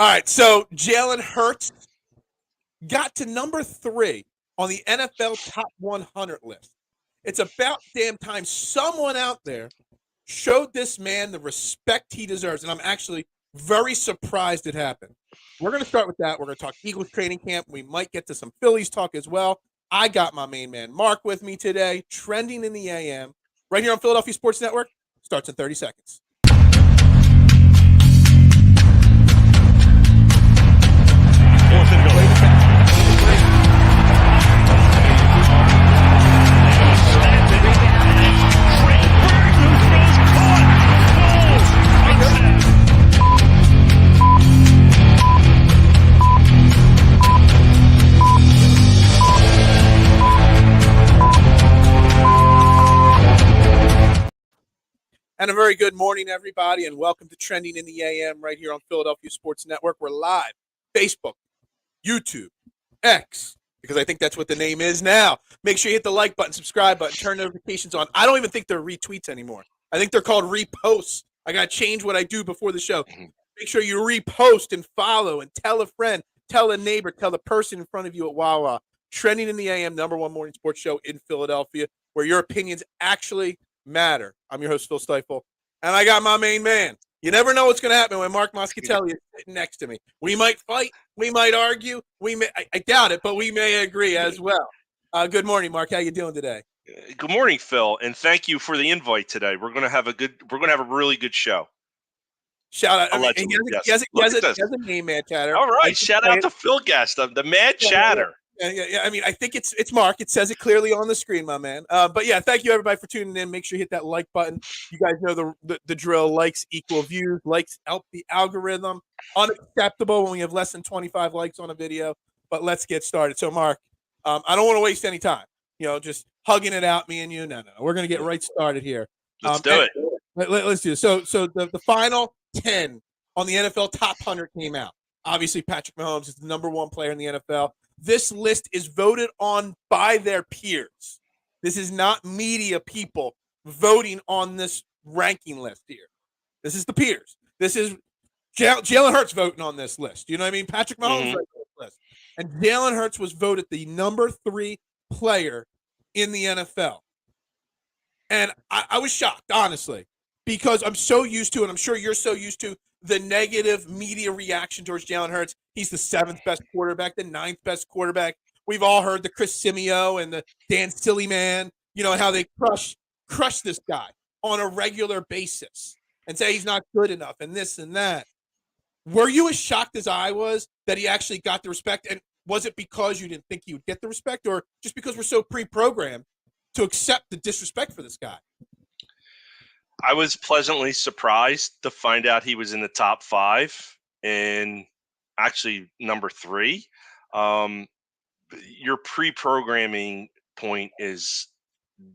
All right, so Jalen Hurts got to number 3 on the NFL Top 100 list. It's about damn time someone out there showed this man the respect he deserves, and I'm actually very surprised it happened. We're going to start with that. We're going to talk Eagles training camp. We might get to some Phillies talk as well. I got my main man, Marc, with me today, trending in the AM, right here on Philadelphia Sports Network. Starts in 30 seconds. And a very good morning, everybody, and welcome to Trending in the AM right here on Philadelphia Sports Network. We're live, Facebook, YouTube, X, because I think that's what the name is now. Make sure you hit the like button, subscribe button, turn notifications on. I don't even think they're retweets anymore. I think they're called reposts. I got to change what I do before the show. Make sure you repost and follow and tell a friend, tell a neighbor, tell the person in front of you at Wawa. Trending in the AM, #1 morning sports show in Philadelphia, where your opinions actually matter. I'm your host, Phil Stiefel, and I got my main man. You never know what's going to happen when Marc Moscatelli is sitting next to me. We might fight. We might argue. I doubt it, but we may agree as well. Good morning, Marc. How you doing today? Good morning, Phil, and thank you for the invite today. We're going to have a really good show. Shout out. Allegedly, he has a name, man, chatter. All right, shout out to Phil Guest, the mad chatter. Yeah. I mean, I think it's Marc. It says it clearly on the screen, my man. But yeah, thank you everybody for tuning in. Make sure you hit that like button. You guys know the drill. Likes equal views. Likes help the algorithm. Unacceptable when we have less than 25 likes on a video. But let's get started. So, Marc, I don't want to waste any time. Just hugging it out, me and you. No. We're gonna get right started here. Let's do it. Let's do it. So the final 10 on the NFL Top 100 came out. Obviously, Patrick Mahomes is the #1 player in the NFL. This list is voted on by their peers. This is not media people voting on this ranking list here. This is the peers. This is Jalen Hurts voting on this list. You know what I mean? Patrick Mahomes voting on this list. And Jalen Hurts was voted the #3 player in the NFL. And I was shocked, honestly, because I'm so used to, and I'm sure you're so used to, the negative media reaction towards Jalen Hurts. He's the 7th best quarterback, the 9th best quarterback. We've all heard the Chris Simeo and the Dan Sillyman, how they crush this guy on a regular basis and say he's not good enough and this and that. Were you as shocked as I was that he actually got the respect? And was it because you didn't think he would get the respect, or just because we're so pre-programmed to accept the disrespect for this guy? I was pleasantly surprised to find out he was in the top 5 and actually number 3. Your pre-programming point is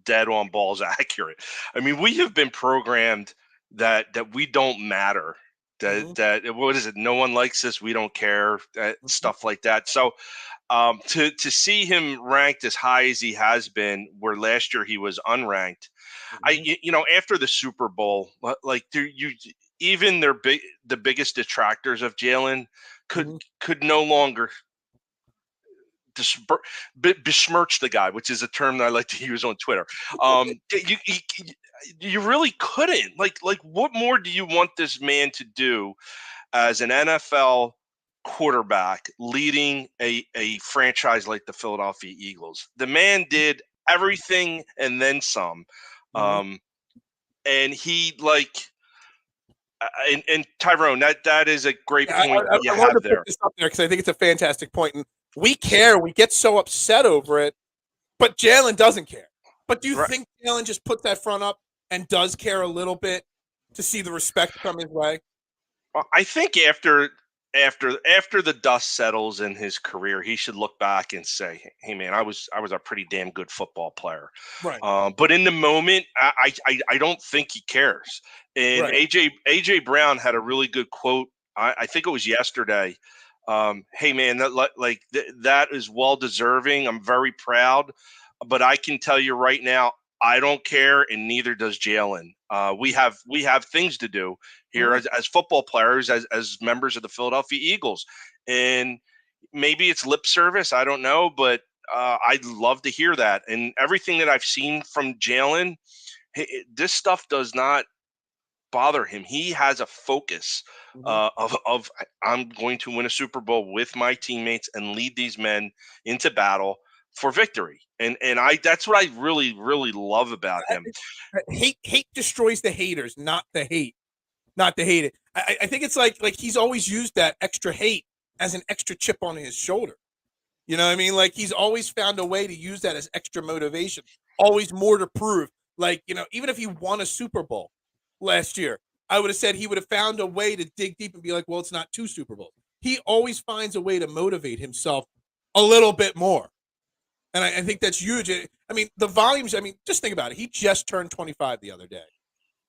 dead on balls accurate. I mean, we have been programmed that we don't matter. That what is it? No one likes us. We don't care. Stuff like that. So to see him ranked as high as he has been, where last year he was unranked. After the Super Bowl, even the biggest detractors of Jalen could no longer besmirch the guy, which is a term that I like to use on Twitter. You really couldn't. Like, what more do you want this man to do as an NFL quarterback leading a franchise like the Philadelphia Eagles? The man did everything and then some. And he and Tyrone, that is a great point you have there. Put this up there because I think it's a fantastic point. And we care. We get so upset over it, but Jalen doesn't care. But do you think Jalen just puts that front up and does care a little bit to see the respect come his way? Well, I think after the dust settles in his career, he should look back and say, "Hey, man, I was a pretty damn good football player." Right. But in the moment, I don't think he cares. And AJ Brown had a really good quote. I think it was yesterday. Hey, man, that is well deserving. I'm very proud, but I can tell you right now, I don't care, and neither does Jalen. We have things to do here as football players, as members of the Philadelphia Eagles, and maybe it's lip service. I don't know, but I'd love to hear that. And everything that I've seen from Jalen, this stuff does not bother him. He has a focus of I'm going to win a Super Bowl with my teammates and lead these men into battle for victory. And that's what I really, really love about him. Hate destroys the haters, not the hate. Not to hate it. I think it's like he's always used that extra hate as an extra chip on his shoulder. You know what I mean? Like he's always found a way to use that as extra motivation. Always more to prove. Like, even if he won a Super Bowl last year, I would have said he would have found a way to dig deep and be like, well, it's not 2 Super Bowls. He always finds a way to motivate himself a little bit more. And I think that's huge. I mean, the volumes, just think about it. He just turned 25 the other day.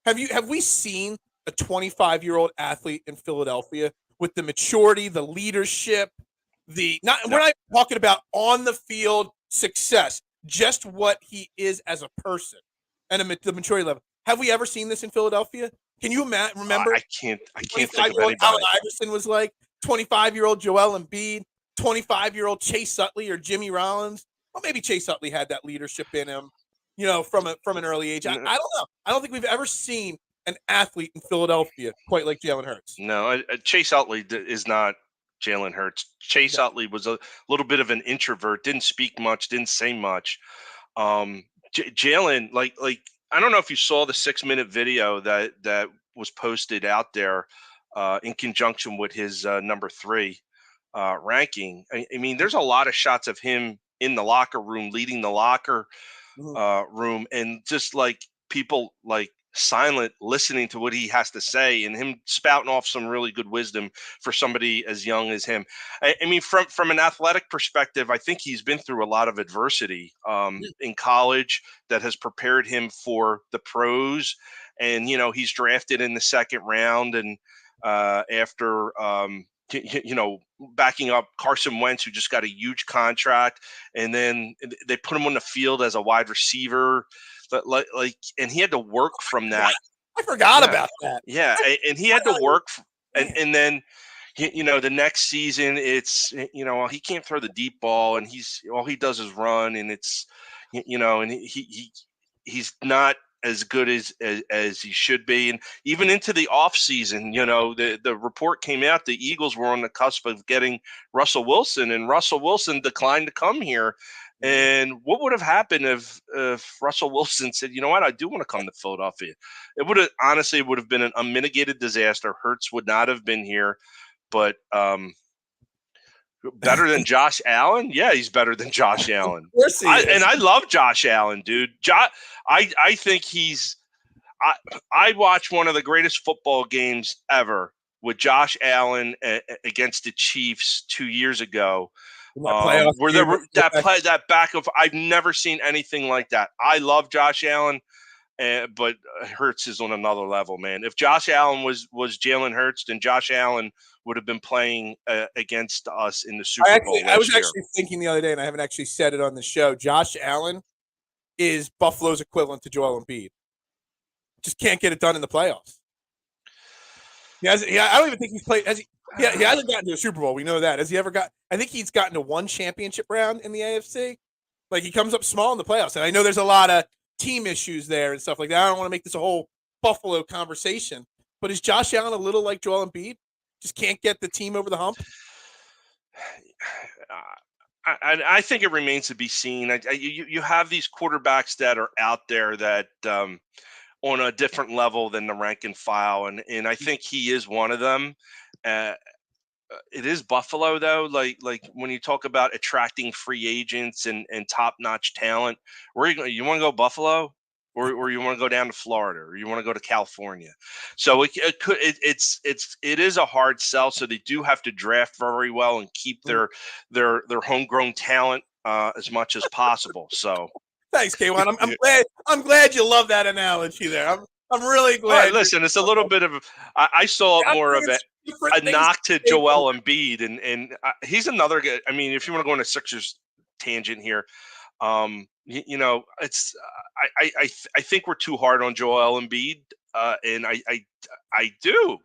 Have we seen a 25-year-old athlete in Philadelphia with the maturity, the leadership, we're not talking about on the field success, just what he is as a person and the maturity level. Have we ever seen this in Philadelphia? Can you remember? I can't think of anybody. Allen Iverson was like 25-year-old Joel Embiid, 25-year-old Chase Utley or Jimmy Rollins. Well, maybe Chase Utley had that leadership in him, from an early age. I don't know. I don't think we've ever seen an athlete in Philadelphia quite like Jalen Hurts. No, Chase Utley is not Jalen Hurts. Chase Utley was a little bit of an introvert, didn't speak much, didn't say much. Jalen, like I don't know if you saw the 6-minute video that was posted out there in conjunction with his number 3 ranking. I mean, there's a lot of shots of him in the locker room, leading the locker room, and just like people like silent, listening to what he has to say, and him spouting off some really good wisdom for somebody as young as him. I mean, from an athletic perspective, I think he's been through a lot of adversity in college that has prepared him for the pros. And, he's drafted in the 2nd round, and after backing up Carson Wentz, who just got a huge contract, and then they put him on the field as a wide receiver. But and he had to work from that. I forgot about that. Yeah, and he had to work, and then the next season it's he can't throw the deep ball, and all he does is run, and it's and he's not as good as he should be. And even into the offseason, the report came out the Eagles were on the cusp of getting Russell Wilson, and Russell Wilson declined to come here. And what would have happened if Russell Wilson said, you know what, I do want to come to Philadelphia? It would have been an unmitigated disaster. Hurts would not have been here, but better than Josh Allen? Yeah, he's better than Josh Allen. Of course he is. And I love Josh Allen, dude. I think I watched one of the greatest football games ever with Josh Allen against the Chiefs 2 years ago. Where there were that back of, I've never seen anything like that. I love Josh Allen, but Hurts is on another level, man. If Josh Allen was Jalen Hurts, then Josh Allen would have been playing against us in the Super Bowl. I was actually thinking the other day, and I haven't actually said it on the show. Josh Allen is Buffalo's equivalent to Joel Embiid. Just can't get it done in the playoffs. I don't even think he's played. He hasn't gotten to a Super Bowl. We know that. Has he ever got? I think he's gotten to 1 championship round in the AFC. Like, he comes up small in the playoffs. And I know there's a lot of team issues there and stuff like that. I don't want to make this a whole Buffalo conversation. But is Josh Allen a little like Joel Embiid? Just can't get the team over the hump? I think it remains to be seen. You have these quarterbacks that are out there that on a different level than the rank and file, and I think he is one of them. It is Buffalo, though. Like when you talk about attracting free agents and top-notch talent, where you want to go, Buffalo, or you want to go down to Florida, or you want to go to California? So it is a hard sell. So they do have to draft very well and keep their homegrown talent as much as possible. So thanks, K1. I'm glad you love that analogy there. I'm really glad. Right, listen, it's a little bit of I saw it more of a knock to Joel Embiid, and he's another guy. I mean, if you want to go on a Sixers tangent here, it's I think we're too hard on Joel Embiid, and I do.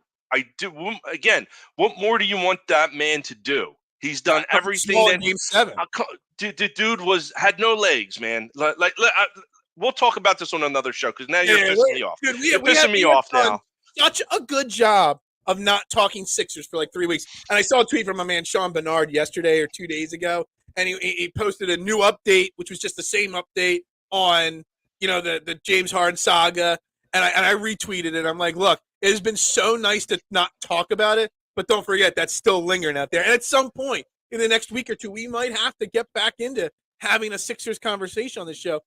Again, what more do you want that man to do? He's done everything that Game 7. The dude had no legs, man. We'll talk about this on another show because now you're pissing me off. Dude, you're pissing me off now. Such a good job of not talking Sixers for like 3 weeks. And I saw a tweet from my man Sean Bernard yesterday or 2 days ago, and he posted a new update, which was just the same update on the James Harden saga. And I retweeted it. I'm like, look, it has been so nice to not talk about it, but don't forget that's still lingering out there. And at some point in the next week or two, we might have to get back into having a Sixers conversation on the show,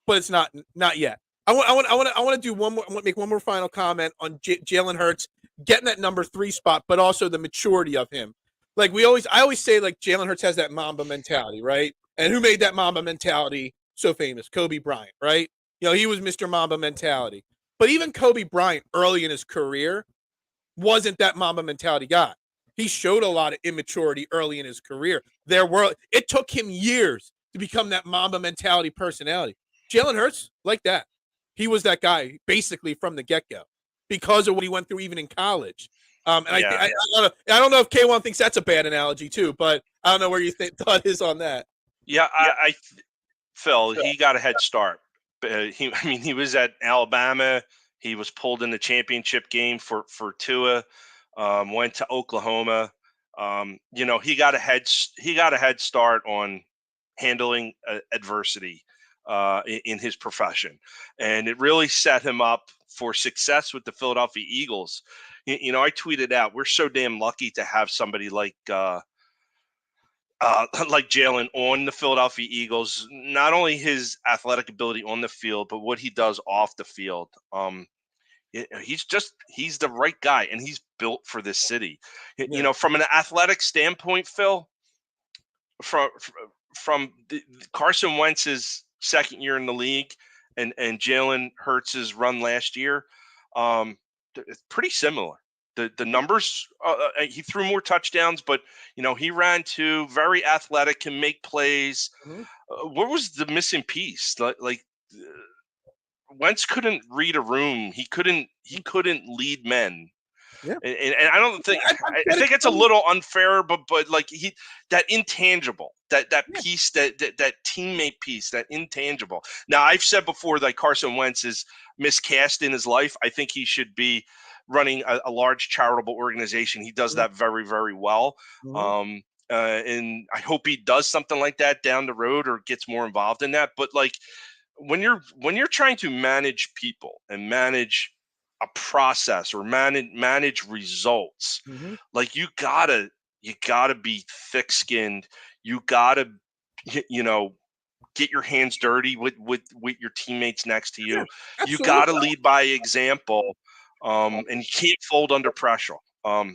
but it's not yet. I want to do one more. I want to make one more final comment on Jalen Hurts getting that number 3 spot, but also the maturity of him. Like I always say, like Jalen Hurts has that Mamba mentality, right? And who made that Mamba mentality so famous? Kobe Bryant, right? He was Mr. Mamba mentality. But even Kobe Bryant early in his career wasn't that Mamba mentality guy. He showed a lot of immaturity early in his career. It took him years to become that Mamba mentality personality. Jalen Hurts, like that. He was that guy basically from the get-go because of what he went through even in college. I don't know if K1 thinks that's a bad analogy too, but I don't know where you thought is on that. Yeah, Phil, he got a head start. He was at Alabama. He was pulled in the championship game for Tua. Went to Oklahoma. He got a head start on handling adversity in his profession, and it really set him up for success with the Philadelphia Eagles. I tweeted out, we're so damn lucky to have somebody like Jalen on the Philadelphia Eagles. Not only his athletic ability on the field, but what he does off the field. He's the right guy, and he's built for this city. Yeah. From an athletic standpoint, Phil, from Carson Wentz's second year in the league and Jalen Hurts' run last year, it's pretty similar. The numbers, he threw more touchdowns, but he ran too. Very athletic, can make plays. Mm-hmm. What was the missing piece? Wentz couldn't read a room. He couldn't lead men. Yeah. And I don't think I think it's a little unfair, but like that intangible, that piece, that teammate piece, that intangible. Now I've said before that Carson Wentz is miscast in his life. I think he should be running a large charitable organization. He does that very, very well. Mm-hmm. And I hope he does something like that down the road or gets more involved in that. But like when you're trying to manage people and manage a process or manage results, mm-hmm. like you gotta be thick-skinned. You gotta get your hands dirty with your teammates next to you. Yeah, you gotta lead by example. And you can't fold under pressure. I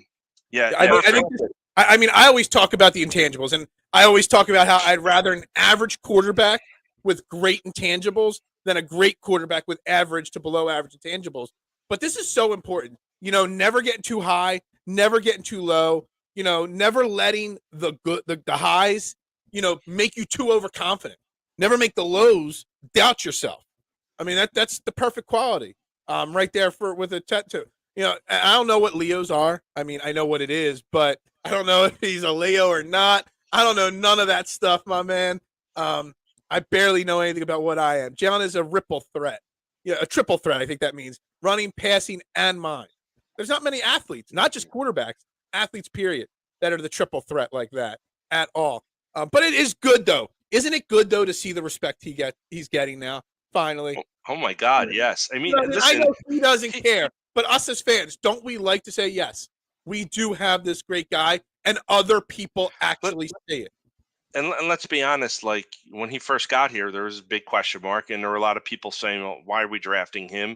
always talk about the intangibles, and I always talk about how I'd rather an average quarterback with great intangibles than a great quarterback with average to below average intangibles. But this is so important. Never getting too high, never getting too low. Never letting the highs, make you too overconfident. Never make the lows doubt yourself. I mean, that's the perfect quality. Right there with a tattoo. I don't know what Leos are. I mean, I know what it is, but I don't know if he's a Leo or not. I don't know none of that stuff, my man. I barely know anything about what I am. Jalen is a ripple threat. A triple threat, I think that means. Running, passing, and mind. There's not many athletes, not just quarterbacks, athletes, period, that are the triple threat like that at all. But it is good, though. Isn't it good, though, to see the respect he's getting now? Finally. Oh my God, yes. I mean, listen, I know he doesn't care, but us as fans, don't we like to say, yes, we do have this great guy, and other people actually say it? And let's be honest, like when he first got here, there was a big question mark, and there were a lot of people saying, well, why are we drafting him?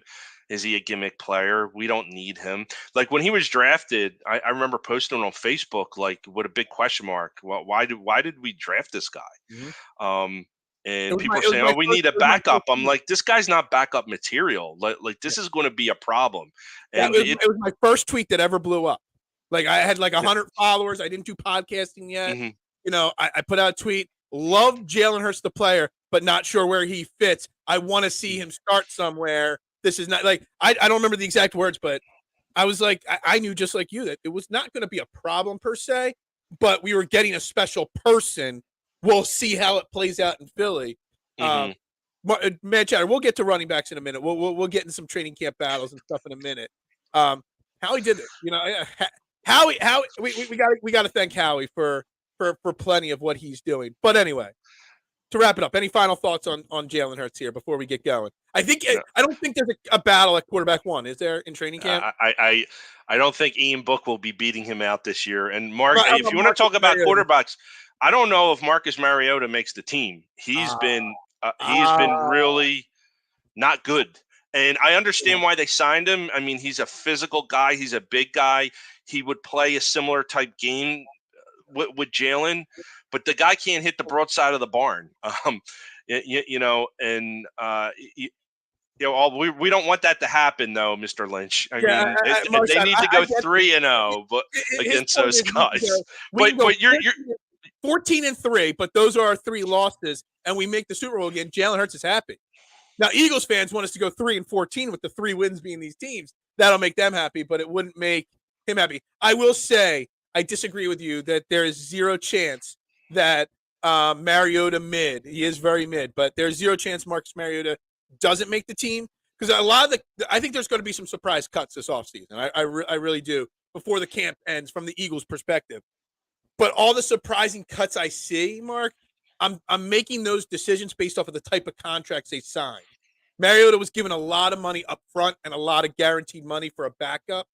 Is he a gimmick player? We don't need him. Like when he was drafted, I remember posting on Facebook, like, what a big question mark. Well, why did we draft this guy? Mm-hmm. And people are saying, "Oh, we need a backup." I'm like, "This guy's not backup material. Like this is going to be a problem." And it was my first tweet that ever blew up. Like I had like 100 followers. I didn't do podcasting yet. Mm-hmm. I put out a tweet. love Jalen Hurts the player, but not sure where he fits. I want to see him start somewhere. This is not like I don't remember the exact words, but I was like, I knew just like you that it was not going to be a problem per se, but we were getting a special person. We'll see how it plays out in Philly. Man, Chatter, we'll get to running backs in a minute. We'll get into some training camp battles and stuff in a minute. Howie did it. You know, Howie, we got to thank Howie for plenty of what he's doing. But anyway, to wrap it up, any final thoughts on Jalen Hurts here before we get going? I don't think there's a battle at quarterback one. Is there in training camp? I don't think Ian Book will be beating him out this year. And Mark, Well, if you want to talk about quarterbacks, I don't know if Marcus Mariota makes the team. He's been really not good. And I understand why they signed him. I mean, he's a physical guy. He's a big guy. He would play a similar type game with Jalen, but the guy can't hit the broadside of the barn. We don't want that to happen, though, Mr. Lynch. I mean, they need to go 3-0, but against those guys. But you're 14-3, but those are our 3 losses, and we make the Super Bowl again. Jalen Hurts is happy. Now, Eagles fans want us to go 3-14 with the 3 wins being these teams. That'll make them happy, but it wouldn't make him happy. I will say I disagree with you that there is 0 chance that Mariota mid. He is very mid, but there's 0 chance Marcus Mariota doesn't make the team because I think there's going to be some surprise cuts this offseason. I really do before the camp ends from the Eagles' perspective. But all the surprising cuts I see, Mark, I'm making those decisions based off of the type of contracts they signed. Mariota was given a lot of money up front and a lot of guaranteed money for a backup.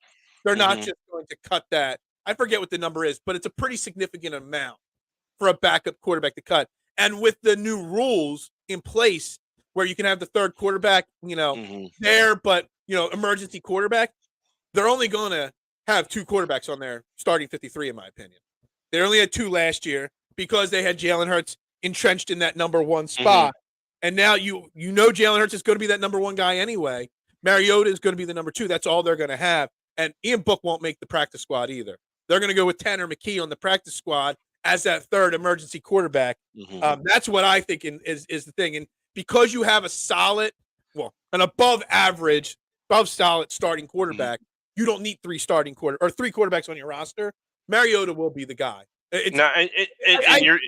They're not just going to cut that. I forget what the number is, but it's a pretty significant amount for a backup quarterback to cut. And with the new rules in place where you can have the third quarterback, there, but, emergency quarterback, they're only going to have 2 quarterbacks on their starting 53, in my opinion. They only had 2 last year because they had Jalen Hurts entrenched in that number 1 spot. And now Jalen Hurts is going to be that number 1 guy anyway. Mariota is going to be the number 2. That's all they're going to have. And Ian Book won't make the practice squad either. They're going to go with Tanner McKee on the practice squad as that third emergency quarterback. That's what I think is the thing. And because you have a solid, an above solid starting quarterback, you don't need 3 quarterbacks on your roster. Mariota will be the guy. You're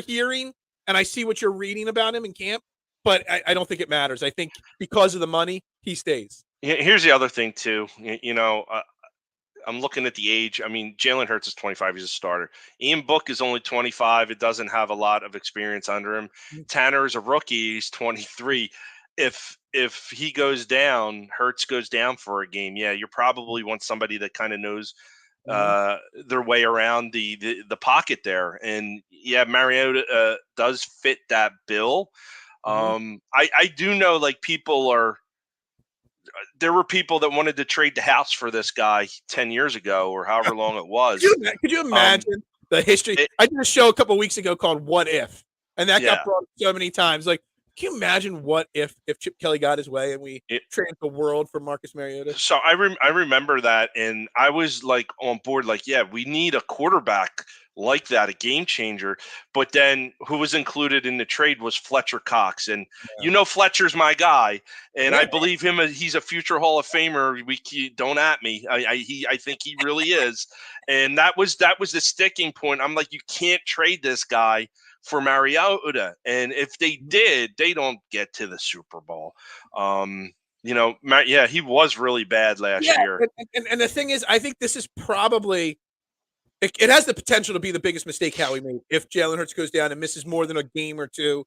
hearing, and I see what you're reading about him in camp, but I don't think it matters. I think because of the money, he stays. Here's the other thing too. I'm looking at the age. I mean, Jalen Hurts is 25. He's a starter. Ian Book is only 25. It doesn't have a lot of experience under him. Tanner is a rookie. He's 23. If he goes down, Hurts goes down for a game. Yeah, you probably want somebody that kind of knows their way around the pocket there. And yeah, Mariota does fit that bill. I do know like there were people that wanted to trade the house for this guy 10 years ago or however long it was. Could you imagine the history? I did a show a couple of weeks ago called What If? And that got brought up so many times. Like, can you imagine what if Chip Kelly got his way and we traded the world for Marcus Mariota? So I remember that, and I was like on board, like, yeah, we need a quarterback like that, a game changer. But then who was included in the trade was Fletcher Cox, and Fletcher's my guy, and I believe him. He's a future Hall of Famer. Don't at me. I think he really is, and that was the sticking point. I'm like, you can't trade this guy for Mariota, and if they did, they don't get to the Super Bowl. He was really bad last year. And the thing is, I think this is probably it has the potential to be the biggest mistake Howie made if Jalen Hurts goes down and misses more than a game or 2,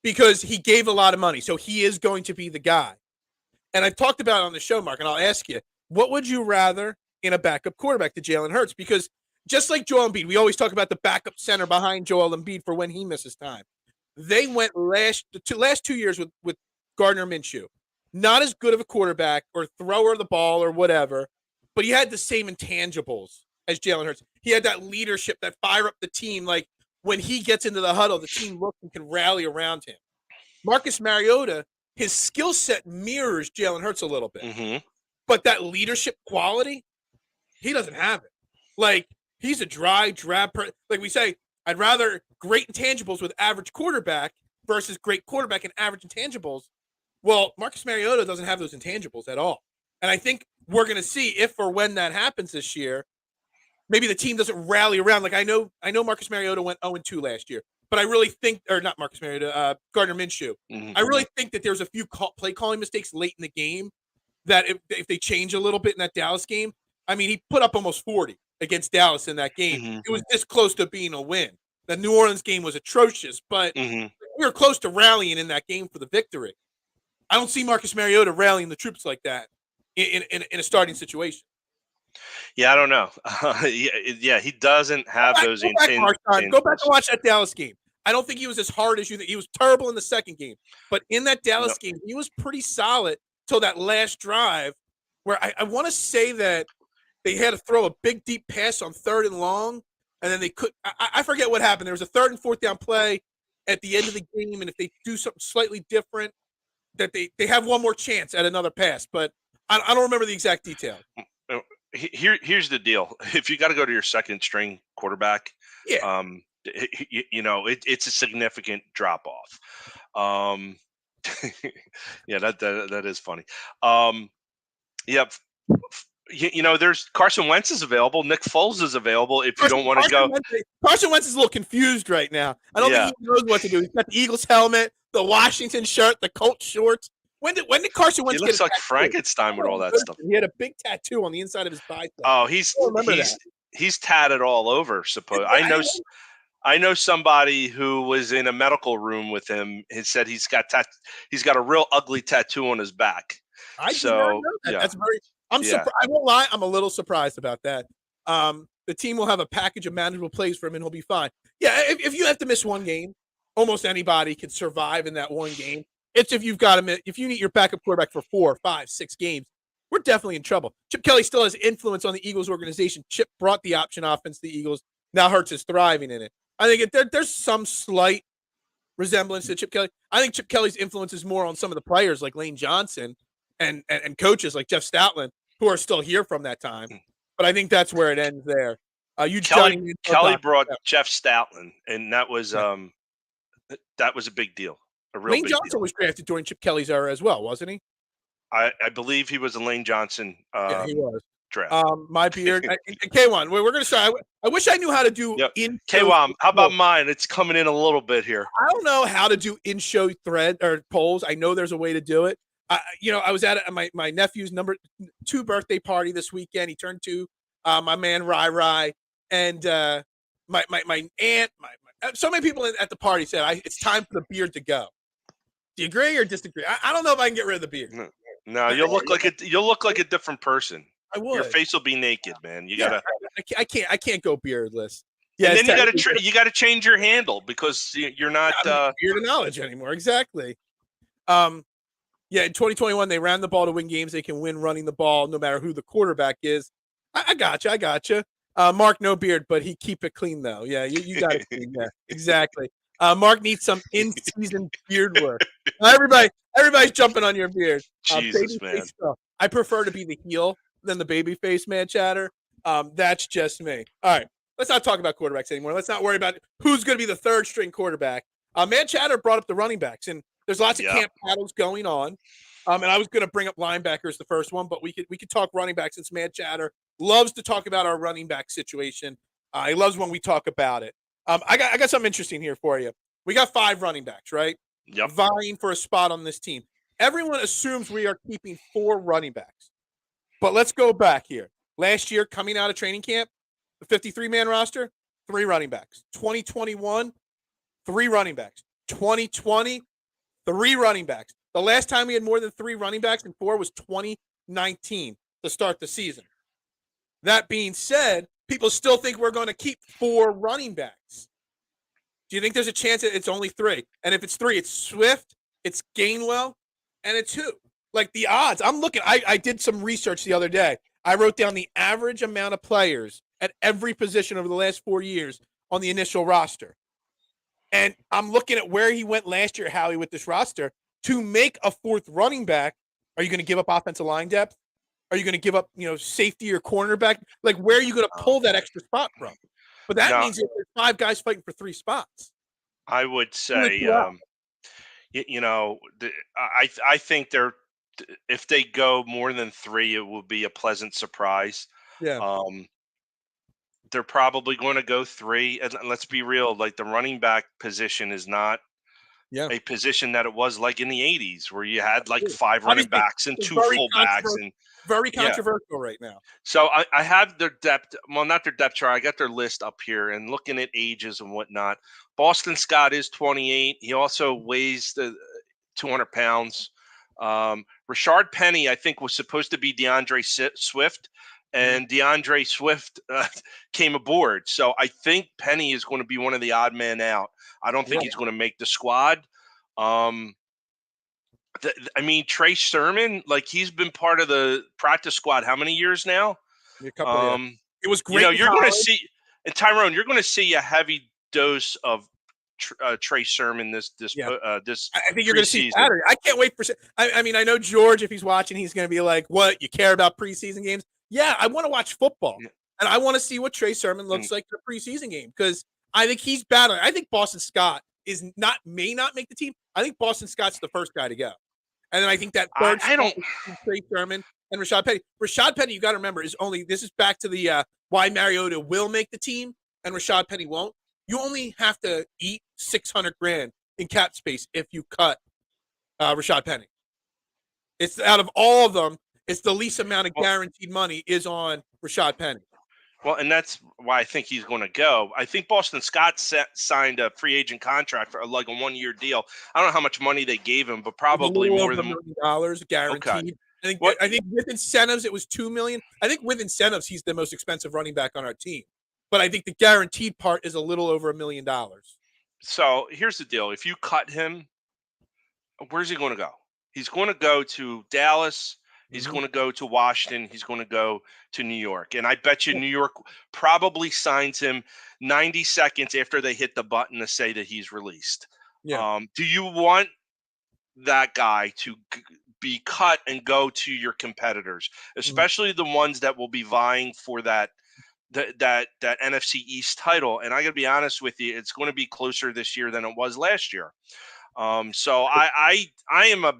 because he gave a lot of money, so he is going to be the guy. And I've talked about it on the show, Mark, and I'll ask you, what would you rather in a backup quarterback to Jalen Hurts? Because just like Joel Embiid, we always talk about the backup center behind Joel Embiid for when he misses time. They went last 2 years with Gardner Minshew. Not as good of a quarterback or thrower of the ball or whatever, but he had the same intangibles as Jalen Hurts. He had that leadership, that fire up the team. Like when he gets into the huddle, the team looks and can rally around him. Marcus Mariota, his skill set mirrors Jalen Hurts a little bit, but that leadership quality, he doesn't have it. Like, he's a dry, drab person. Like we say, I'd rather great intangibles with average quarterback versus great quarterback and average intangibles. Well, Marcus Mariota doesn't have those intangibles at all. And I think we're going to see if or when that happens this year, maybe the team doesn't rally around. Like I know Marcus Mariota went 0-2 last year, but I really think, or not Marcus Mariota, Gardner Minshew. Mhm. I really think that there's a few play calling mistakes late in the game that if they change a little bit in that Dallas game, I mean, he put up almost 40 against Dallas in that game. Mhm. It was this close to being a win. The New Orleans game was atrocious, but Mhm. we were close to rallying in that game for the victory. I don't see Marcus Mariota rallying the troops like that in a starting situation. Yeah, I don't know. Yeah, he doesn't have those Go back and intangibles. watch that Dallas game. I don't think he was as hard as you think. He was terrible in the second game, but in that Dallas game, he was pretty solid till that last drive, where I want to say that they had to throw a big deep pass on 3rd and long, and then they could. I forget what happened. There was a 3rd and 4th down play at the end of the game, and if they do something slightly different, that they have one more chance at another pass. But I don't remember the exact detail. Here's the deal. If you got to go to your second string quarterback, Yeah. It's a significant drop off. Yeah, that is funny. Yeah, there's Carson Wentz is available. Nick Foles is available. If you don't want to go, Carson Wentz is a little confused right now. I don't think he knows what to do. He's got the Eagles helmet, the Washington shirt, the Colts shorts. When did Carson Wentz? He looks like Frankenstein with all that stuff. He had a big tattoo on the inside of his bicep. Oh, he's tatted all over. I know somebody who was in a medical room with him. He said he's got a real ugly tattoo on his back. I did not know that. Yeah. That's very. I'm surprised. I won't lie. I'm a little surprised about that. The team will have a package of manageable plays for him, and he'll be fine. Yeah, if you have to miss one game, almost anybody can survive in that one game. It's if you need your backup quarterback for 4, 5, 6 games, we're definitely in trouble. Chip Kelly still has influence on the Eagles organization. Chip brought the option offense to the Eagles. Now Hurts is thriving in it. I think there's some slight resemblance to Chip Kelly. I think Chip Kelly's influence is more on some of the players like Lane Johnson and coaches like Jeff Stoutland who are still here from that time. But I think that's where it ends there. Kelly brought Jeff Stoutland, and that was a big deal. Lane Johnson was drafted during Chip Kelly's era as well, wasn't he? I believe he was a Lane Johnson. Yeah, he was. Draft. My beard. K1, we're going to start. I wish I knew how to do K1, how about mine? It's coming in a little bit here. I don't know how to do in-show thread or polls. I know there's a way to do it. I was at my nephew's number 2 birthday party this weekend. He turned 2. My man Rai and my aunt. So many people at the party said it's time for the beard to go. Do you agree or disagree? I don't know if I can get rid of the beard. No, you'll look like a different person. I would. Your face will be naked, man. You gotta. I can't go beardless. Yeah, and then you gotta change your handle because you're not beard of knowledge anymore. Exactly. Yeah, in 2021 they ran the ball to win games. They can win running the ball no matter who the quarterback is. I gotcha. Mark, no beard, but he keep it clean though. Yeah, you got it clean. Yeah, exactly. Mark needs some in-season beard work. Everybody's jumping on your beard. Jesus, man. I prefer to be the heel than the baby face, man chatter. That's just me. All right, let's not talk about quarterbacks anymore. Let's not worry about who's going to be the 3rd string quarterback. Man chatter brought up the running backs, and there's lots of camp battles going on. And I was going to bring up linebackers the first one, but we could talk running backs since Man chatter loves to talk about our running back situation. He loves when we talk about it. I got something interesting here for you. We got 5 running backs, right? Yep. Vying for a spot on this team. Everyone assumes we are keeping 4 running backs. But let's go back here. Last year, coming out of training camp, the 53-man roster, 3 running backs. 2021, 3 running backs. 2020, 3 running backs. The last time we had more than 3 running backs and 4 was 2019 to start the season. That being said, people still think we're going to keep 4 running backs. Do you think there's a chance that it's only 3? And if it's 3, it's Swift, it's Gainwell, and it's who? Like the odds. I'm looking. I did some research the other day. I wrote down the average amount of players at every position over the last 4 years on the initial roster. And I'm looking at where he went last year, Howie, with this roster. To make a 4th running back, are you going to give up offensive line depth? Are you going to give up, safety or cornerback? Like, where are you going to pull that extra spot from? But that No, means that there's 5 guys fighting for 3 spots. I would Only say, 2 out. I think if they go more than 3, it will be a pleasant surprise. Yeah. Um, they're probably going to go 3. And let's be real, like the running back position is not Yeah. a position that it was like in the 80s where you had like Absolutely. 5 running Obviously, backs and it's 2 very fullbacks. controversial. And Very yeah, controversial right now. so I have their depth. Well, not their depth chart. I got their list up here and looking at ages and whatnot. Boston Scott is 28. He also weighs the 200 pounds. Rashard Penny, I think, was supposed to be DeAndre Swift, and DeAndre Swift came aboard. So I think Penny is going to be one of the odd men out. I don't think he's going to make the squad. I mean, Trey Sermon, like he's been part of the practice squad how many years now? A couple of years. It was You great know, in you're going to college. see, and Tyrone, you're going to see a heavy dose of Trey Sermon this Yeah. this I think you're going to see preseason. Saturday. I can't wait for. I mean, I know George, if he's watching, he's going to be like, "What? You care about preseason games?" Yeah, I want to watch football, Yeah. and I want to see what Trey Sermon looks like in a preseason game because I think he's battling. I think Boston Scott may not make the team. I think Boston Scott's the first guy to go, and then I think that third I don't. spot is Trey Sermon and Rashad Penny. Rashad Penny, you got to remember, is only. This is back to the why Mariota will make the team and Rashad Penny won't. You only have to eat $600,000 in cap space if you cut Rashad Penny. It's out of all of them, it's the least amount of guaranteed money is on Rashad Penny. Well, and that's why I think he's going to go. I think Boston Scott signed a free agent contract for like a 1-year deal. I don't know how much money they gave him, but probably more than $1 million guaranteed. Okay. I think with incentives it was $2 million. I think with incentives he's the most expensive running back on our team. But I think the guaranteed part is a little over $1 million. So here's the deal: if you cut him, where's he going to go? He's going to go to Dallas. He's going to go to Washington. He's going to go to New York. And I bet you New York probably signs him 90 seconds after they hit the button to say that he's released. Yeah. Do you want that guy to be cut and go to your competitors, especially the ones that will be vying for that NFC East title? And I got to be honest with you, it's going to be closer this year than it was last year. So I am a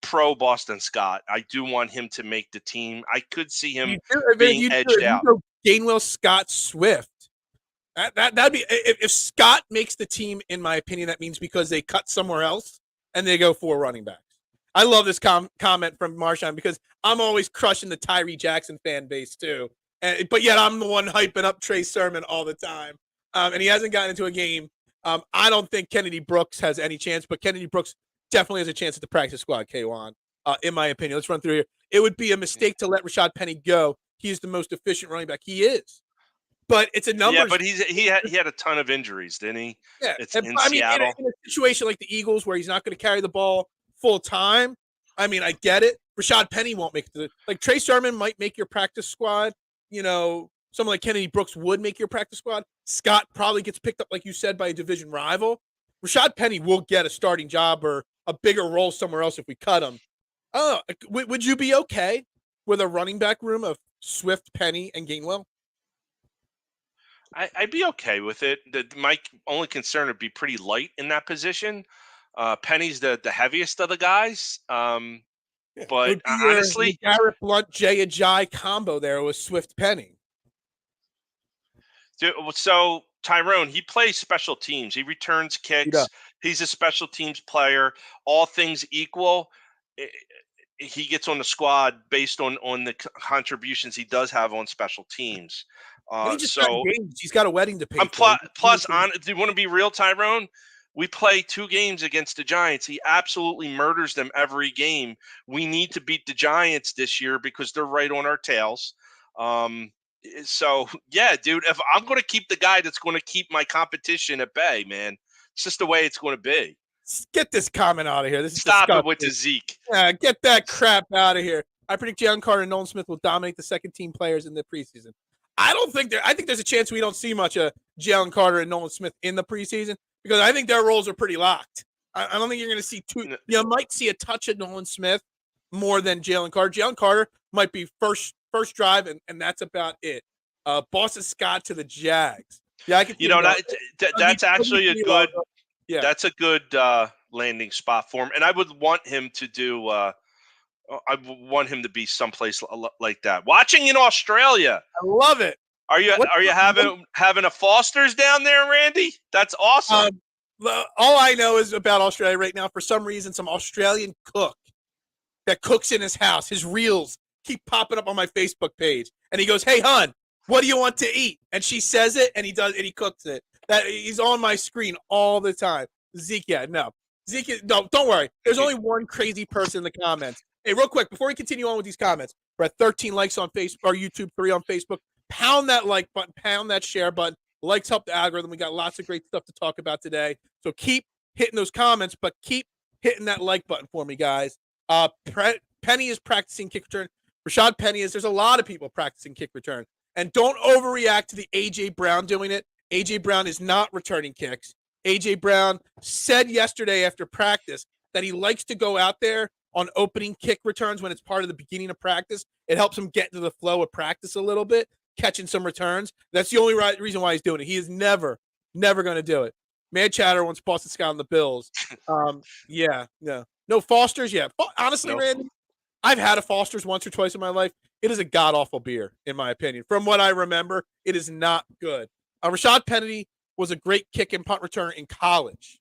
pro Boston Scott. I do want him to make the team. I could see him being edged out. Gainwell, Scott, Swift. That'd be if Scott makes the team. In my opinion, that means because they cut somewhere else and they go 4 running backs. I love this comment from Marshawn because I'm always crushing the Tyree Jackson fan base too. But yet I'm the one hyping up Trey Sermon all the time. And he hasn't gotten into a game. I don't think Kennedy Brooks has any chance, but Kennedy Brooks definitely has a chance at the practice squad, K1, in my opinion. Let's run through here. It would be a mistake to let Rashad Penny go. He is the most efficient running back. He is. But it's a number. Yeah, but he had a ton of injuries, didn't he? Yeah. It's in Seattle. In a situation like the Eagles where he's not going to carry the ball full time, I mean, I get it. Rashad Penny won't make it. Like Trey Sermon might make your practice squad. You know, someone like Kennedy Brooks would make your practice squad. Scott probably gets picked up, like you said, by a division rival. Rashad Penny will get a starting job or a bigger role somewhere else if we cut him. Would you be okay with a running back room of Swift, Penny, and Gainwell? I'd be okay with it. My only concern would be pretty light in that position. Penny's the heaviest of the guys. But honestly, Garrett Blunt, Jay Ajayi combo there was Swift Penny. So Tyrone, he plays special teams. He returns kicks. He's a special teams player. All things equal, he gets on the squad based on the contributions he does have on special teams. He's got a wedding to pay. Plus, do you want to be real, Tyrone? We play 2 games against the Giants. He absolutely murders them every game. We need to beat the Giants this year because they're right on our tails. So, yeah, dude, if I'm going to keep the guy that's going to keep my competition at bay, man, it's just the way it's going to be. Get this comment out of here. Stop it with the Zeke. Get that crap out of here. I predict Jalen Carter and Nolan Smith will dominate the second-team players in the preseason. I think there's a chance we don't see much of Jalen Carter and Nolan Smith in the preseason because I think their roles are pretty locked. I don't think you're going to see two. You might see a touch of Nolan Smith more than Jalen Carter. Jalen Carter might be first drive, and that's about it. Boston Scott to the Jags. Yeah, I can see You him know, going. that's actually a good Yeah. that's a good landing spot for him, and I would want him to do. I want him to be someplace like that. Watching in Australia. I love it. Are you What, having a Foster's down there, Randy? That's awesome. all I know is about Australia right now. For some reason, some Australian cook that cooks in his house, his reels keep popping up on my Facebook page, and he goes, "Hey, hon, what do you want to eat?" And she says it, and he does, and he cooks it. That he's on my screen all the time. Zeke, no, don't worry. There's only one crazy person in the comments. Hey, real quick, before we continue on with these comments, we're at 13 likes on Facebook or YouTube, 3 on Facebook. Pound that like button, pound that share button. Likes help the algorithm. We got lots of great stuff to talk about today. So keep hitting those comments, but keep hitting that like button for me, guys. Penny is practicing kick return. Rashad Penny is. There's a lot of people practicing kick return. And don't overreact to the A.J. Brown doing it. A.J. Brown is not returning kicks. A.J. Brown said yesterday after practice that he likes to go out there on opening kick returns when it's part of the beginning of practice. It helps him get into the flow of practice a little bit, catching some returns. That's the only reason why he's doing it. He is never going to do it. Mad Chatter wants Boston Scott on the Bills. No Foster's. Yeah, honestly, Nope. Randy, I've had a Foster's once or twice in my life. It is a god awful beer, in my opinion. From what I remember, it is not good. Rashad Penny was a great kick and punt returner in college.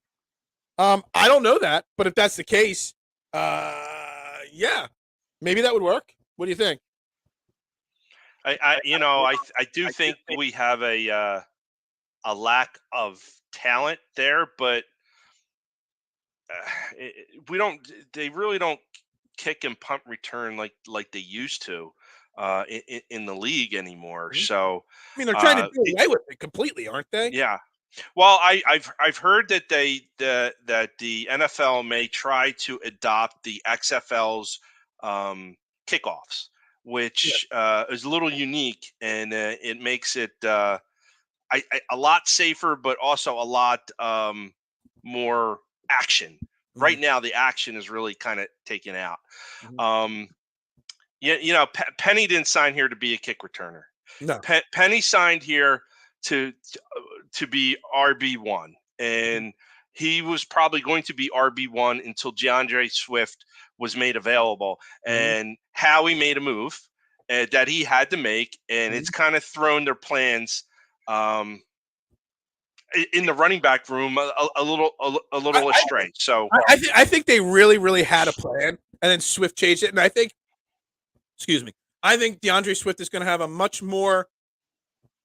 I don't know that, but if that's the case, yeah, maybe that would work. What do you think? I do think we have a lack of talent there, but we don't. They really don't kick and punt return like they used to in the league anymore. Mhm. So I mean, they're trying to do away with it completely, aren't they? yeah. Well, I've heard that that the NFL may try to adopt the XFL's kickoffs, which is a little unique, and it makes it a lot safer, but also a lot more action. Mm-hmm. Right now, the action is really kind of taken out. Mm-hmm. Penny didn't sign here to be a kick returner. No. Penny signed here to be RB1, and he was probably going to be RB1 until DeAndre Swift was made available, and Howie made a move that he had to make, and it's kind of thrown their plans in the running back room a little astray. So I think they really had a plan, and then Swift changed it, and I think DeAndre Swift is going to have a much more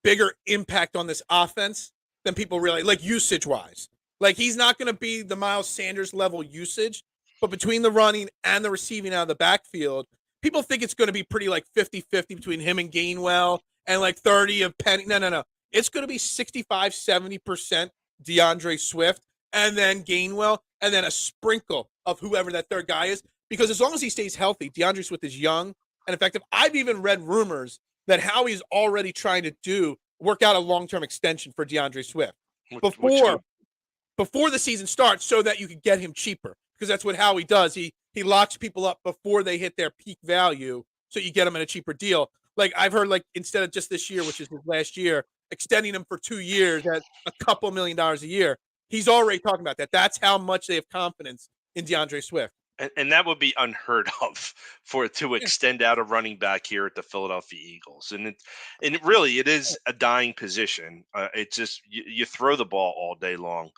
bigger impact on this offense than people really like usage wise. Like he's not going to be the Miles Sanders level usage, but between the running and the receiving out of the backfield, people think it's going to be pretty like 50-50 between him and Gainwell and like 30 of Penny. No. It's going to be 65-70% DeAndre Swift and then Gainwell and then a sprinkle of whoever that third guy is. Because as long as he stays healthy, DeAndre Swift is young and effective. I've even read rumors that Howie's already trying to work out a long-term extension for DeAndre Swift before the season starts so that you can get him cheaper. Because that's what Howie does. He locks people up before they hit their peak value so you get them at a cheaper deal. Like I've heard like instead of just this year, which is his last year, extending him for 2 years at a couple $1 million a year. He's already talking about that. That's how much they have confidence in DeAndre Swift. And that would be unheard of for it to extend out a running back here at the Philadelphia Eagles. And it is a dying position. It's just you throw the ball all day long.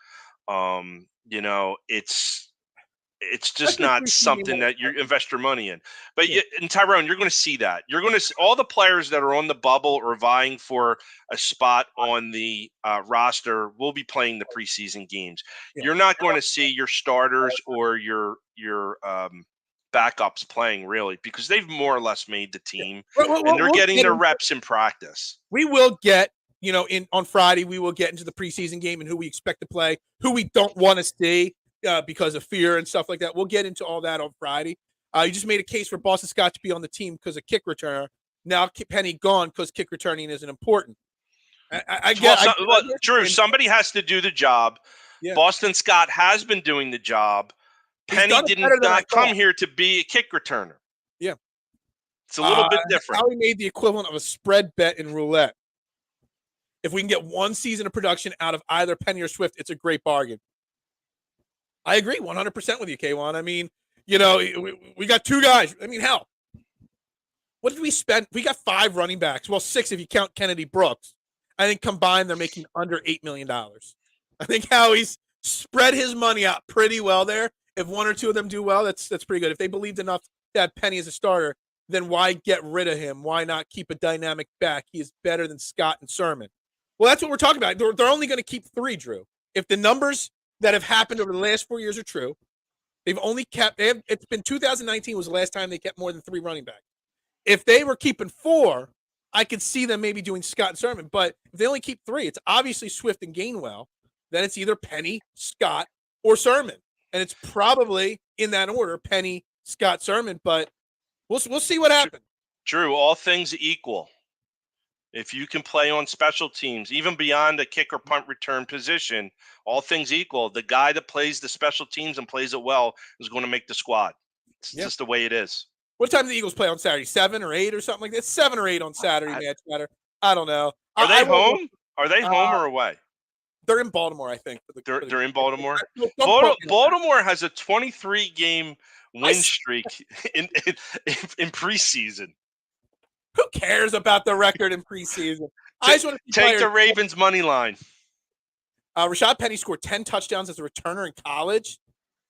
It's just not something that you invest your money in. But in Tyrone, you're going to see that. You're going to see all the players that are on the bubble or vying for a spot on the roster will be playing the preseason games. Yeah. You're not going to see your starters or your backups playing really because they've more or less made the team and they're getting their reps in practice. We will get, on Friday, we will get into the preseason game and who we expect to play, who we don't want to see. Because of fear and stuff like that. We'll get into all that on Friday. You just made a case for Boston Scott to be on the team because of kick returner. Now Penny gone because kick returning isn't important. Drew, somebody has to do the job. Yeah. Boston Scott has been doing the job. Penny did not come here to be a kick returner. Yeah. It's a little bit different. How he made the equivalent of a spread bet in roulette. If we can get one season of production out of either Penny or Swift, it's a great bargain. I agree 100% with you, K1. I mean, we got two guys. I mean, hell, what did we spend? We got 5 running backs. Well, 6 if you count Kennedy Brooks. I think combined they're making under $8 million. I think Howie's spread his money out pretty well there. If one or two of them do well, that's pretty good. If they believed enough to have Penny as a starter, then why get rid of him? Why not keep a dynamic back? He is better than Scott and Sermon. Well, that's what we're talking about. They're only going to keep 3, Drew. If the numbers that have happened over the last 4 years are true, they've only kept – it's been 2019 was the last time they kept more than 3 running backs. If they were keeping 4, I could see them maybe doing Scott and Sermon. But if they only keep 3, it's obviously Swift and Gainwell. Then it's either Penny, Scott, or Sermon. And it's probably in that order, Penny, Scott, Sermon. But we'll see what happens. Drew, all things equal. If you can play on special teams, even beyond the kick or punt return position, all things equal, the guy that plays the special teams and plays it well is going to make the squad. It's just the way it is. What time do the Eagles play on Saturday? 7 or 8 or something like that? 7 or 8 on Saturday, Match Matter. I don't know. Are they home? Are they home or away? They're in Baltimore, I think. They're in Baltimore? Baltimore has a 23-game win streak in preseason. Who cares about the record in preseason? I just want to take the Ravens money line. Rashad Penny scored 10 touchdowns as a returner in college.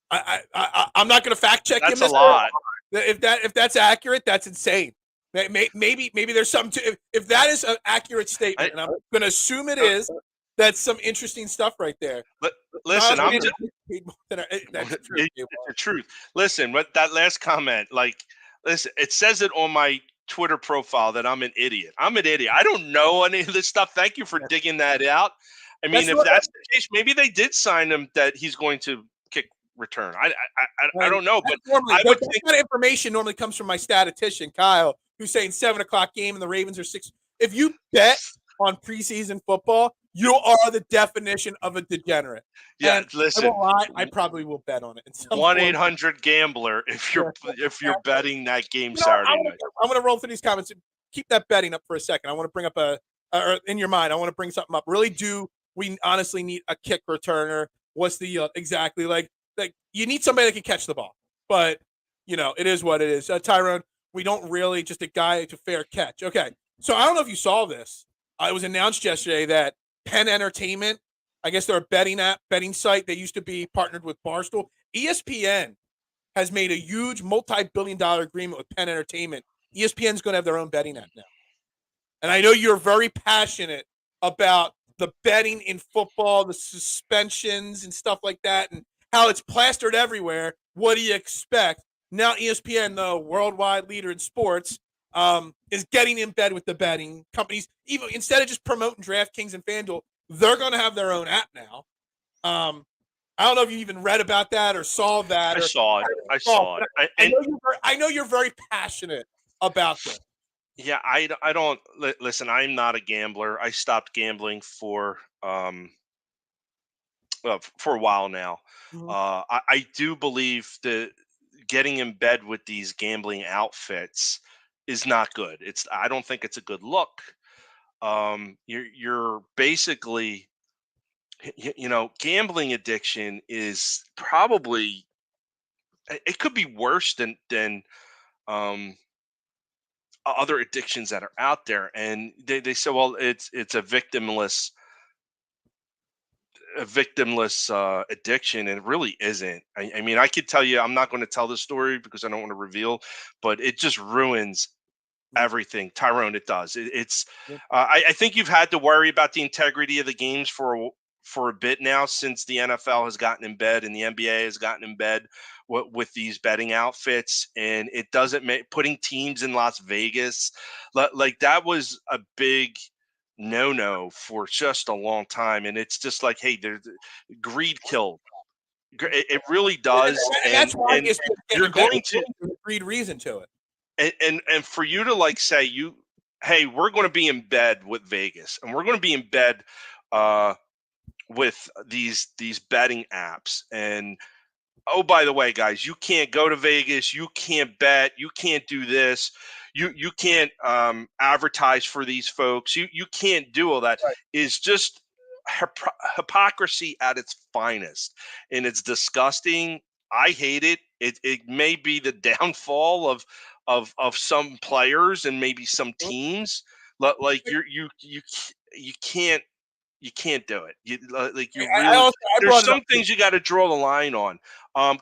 I'm not going to fact check him. That's a lot. If that's accurate, that's insane. Maybe there's something to if that is an accurue statement, and I'm going to assume it is. That's some interesting stuff right there. Listen, that's the truth. Listen, what that last comment, listen, it says it on my Twitter profile that I'm an idiot. I'm an idiot. I don't know any of this stuff. Thank you for digging that out. I mean, if that's the case, maybe they did sign him that he's going to kick return. I don't know, but that kind of information normally comes from my statistician Kyle, who's saying 7 o'clock game and the Ravens are 6. If you bet on preseason football, you are the definition of a degenerate. Yeah, and listen. I won't lie, I probably will bet on it. 1-800-GAMBLER if you're betting that game Saturday night. I'm going to roll through these comments. Keep that betting up for a second. I want to bring up or in your mind, I want to bring something up. Really, do we honestly need a kick returner? What's the exactly like you need somebody that can catch the ball, but it is what it is. Tyrone, we don't really just a guy to fair catch. Okay, so I don't know if you saw this. It was announced yesterday that Penn Entertainment, I guess they're a betting site. They used to be partnered with Barstool. ESPN has made a huge multi-billion-dollar agreement with Penn Entertainment. ESPN's going to have their own betting app now. And I know you're very passionate about the betting in football, the suspensions and stuff like that, and how it's plastered everywhere. What do you expect? Now ESPN, the worldwide leader in sports, is getting in bed with the betting companies. Even instead of just promoting DraftKings and FanDuel, they're going to have their own app now. I don't know if you even read about that or saw that. I saw it. I know you're very passionate about this. Yeah, I don't listen. I'm not a gambler. I stopped gambling for a while now. Mm-hmm. I do believe that getting in bed with these gambling outfits is not good. I don't think it's a good look. You're basically, gambling addiction is probably, it could be worse than other addictions that are out there. And they say, well, it's a victimless addiction, and it really isn't. I mean, I could tell you, I'm not going to tell the story because I don't want to reveal, but it just ruins everything. Tyrone, it does. I think you've had to worry about the integrity of the games for a bit now, since the NFL has gotten in bed and the NBA has gotten in bed with these betting outfits, and it doesn't make putting teams in Las Vegas like that was a big no for just a long time. And it's just like, hey, greed killed. It really does. And that's why you're going to greed reason to it. And for you to say hey, we're going to be in bed with Vegas, and we're going to be in bed with these betting apps, and oh, by the way, guys, you can't go to Vegas, you can't bet, you can't do this, you can't advertise for these folks, you can't do all that, Right. is just hypocrisy at its finest, and it's disgusting. I hate it. It may be the downfall of some players and maybe some teams. Like you can't do it. Like you I really, also I there's brought it up. some things you got to draw the line on.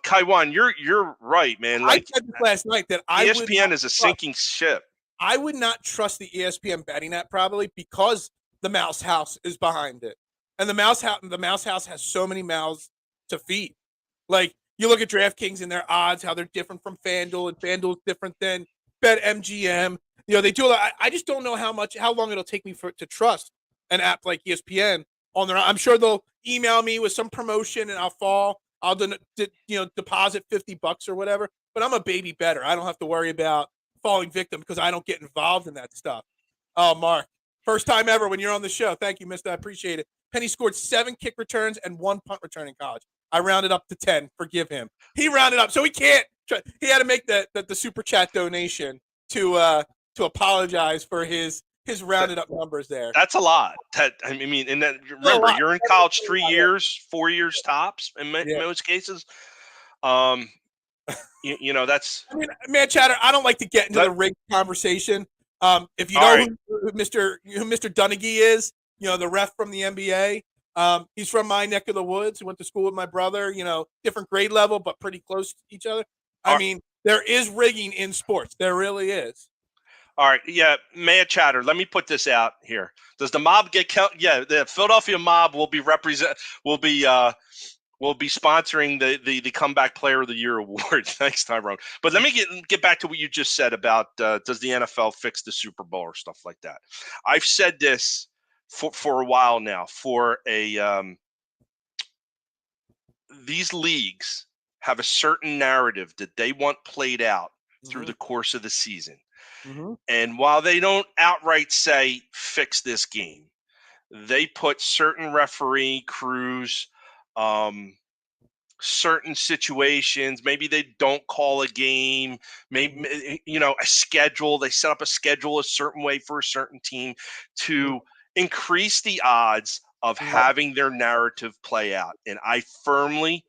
Kaiwan, you're right, man. I Like said this last night that ESPN is a trust, sinking ship. I would not trust the ESPN betting app probably because the Mouse House is behind it, and the Mouse House has so many mouths to feed. Like you look at DraftKings and their odds, how they're different from FanDuel, and FanDuel's different than BetMGM. They do a lot. I just don't know how long it'll take me to trust an app like ESPN on their. I'm sure they'll email me with some promotion and I'll fall. I'll deposit $50 or whatever. But I'm a baby better. I don't have to worry about falling victim because I don't get involved in that stuff. Oh, Mark, first time ever when you're on the show. Thank you, Mister. I appreciate it. Penny scored 7 kick returns and 1 punt return in college. I rounded up to 10. Forgive him. He rounded up, so he can't. He had to make the super chat donation to apologize for his rounded up numbers there. That's a lot. I mean, and then remember, you're in college 3 years, 4 years tops in most cases. That's. I mean, man, Chatter. I don't like to get into the rig conversation. If you know Right. who Mr. Dunaghy is, the ref from the NBA. He's from my neck of the woods. He went to school with my brother. Different grade level, but pretty close to each other. I mean, there is rigging in sports. There really is. All right, yeah, Mad Chatter. Let me put this out here. Does the mob get count? Yeah, the Philadelphia mob will be sponsoring the Comeback Player of the Year award next time around. But let me get back to what you just said about does the NFL fix the Super Bowl or stuff like that. I've said this for a while now. These leagues have a certain narrative that they want played out through the course of the season. Mm-hmm. And while they don't outright say fix this game, they put certain referee crews, certain situations. Maybe they don't call a game. Maybe a schedule. They set up a schedule a certain way for a certain team to increase the odds of having their narrative play out. And I firmly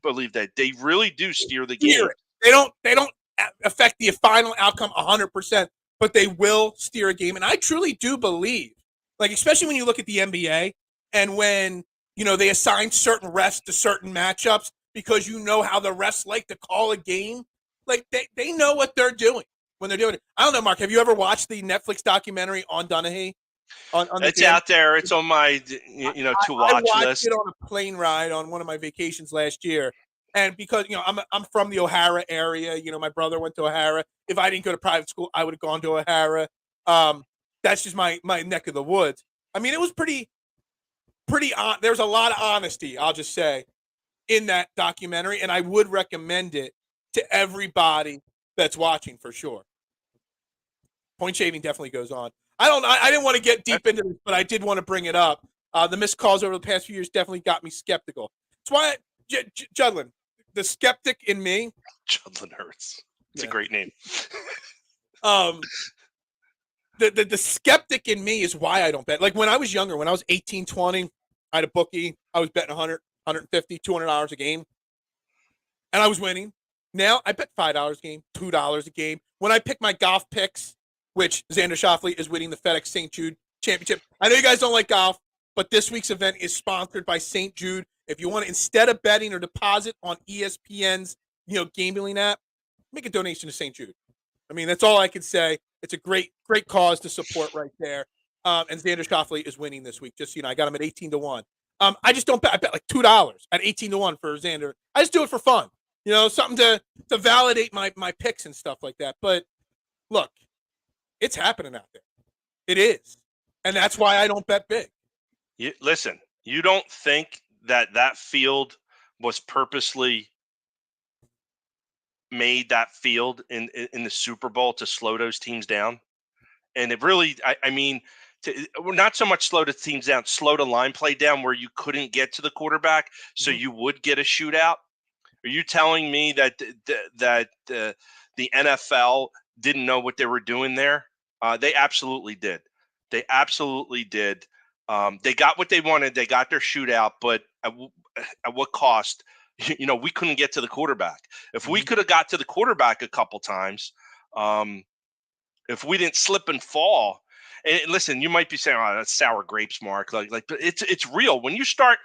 believe that they really do steer the game. They don't affect the final outcome 100%, but they will steer a game. And I truly do believe, like, especially when you look at the NBA and when, they assign certain refs to certain matchups because how the refs like to call a game. Like, they know what they're doing when they're doing it. I don't know, Mark, have you ever watched the Netflix documentary on Dunaghy? It's out there. It's on my, to watch I watched list. it on a plane ride on one of my vacations last year. And because, I'm from the O'Hara area, my brother went to O'Hara. If I didn't go to private school, I would have gone to O'Hara. That's just my neck of the woods. I mean, it was pretty there's a lot of honesty, I'll just say, in that documentary. And I would recommend it to everybody that's watching for sure. Point shaving definitely goes on. I didn't want to get deep into this, but I did want to bring it up. The missed calls over the past few years definitely got me skeptical. That's why, Judlin, the skeptic in me. Jalen Hurts. It's a great name. The skeptic in me is why I don't bet. Like when I was younger, when I was 18, 20, I had a bookie. I was betting 100, 150, $200 a game. And I was winning. Now I bet $5 a game, $2 a game. When I pick my golf picks, which Xander Schauffele is winning the FedEx St. Jude Championship. I know you guys don't like golf, but this week's event is sponsored by St. Jude. If you want to, instead of betting or deposit on ESPN's, gambling app, make a donation to St. Jude. I mean, that's all I can say. It's a great cause to support right there. And Xander Schauffele is winning this week. Just, I got him at 18-1. I just don't bet. I bet like $2 at 18-1 for Xander. I just do it for fun. Something to validate my picks and stuff like that. But look, it's happening out there. It is. And that's why I don't bet big. Listen, you don't think that field was purposely made, that field in the Super Bowl, to slow those teams down? And it really, I mean, not so much slow the teams down, slow the line play down where you couldn't get to the quarterback, so you would get a shootout. Are you telling me that the NFL didn't know what they were doing there? They absolutely did. They absolutely did. They got what they wanted. They got their shootout, but at what cost? We couldn't get to the quarterback. If we could have got to the quarterback a couple times, if we didn't slip and fall. And listen, you might be saying, "Oh, that's sour grapes, Mark." But it's real when you start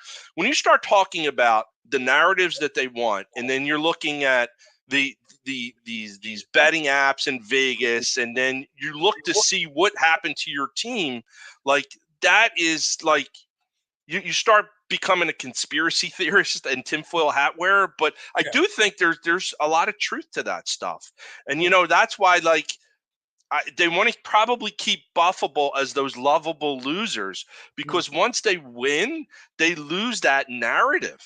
talking about the narratives that they want, and then you're looking at these betting apps in Vegas, and then you look to see what happened to your team. Like that is like you start becoming a conspiracy theorist and tinfoil hat wearer. But I do think there's a lot of truth to that stuff, and that's why they want to probably keep Buffalo as those lovable losers, because once they win, they lose that narrative.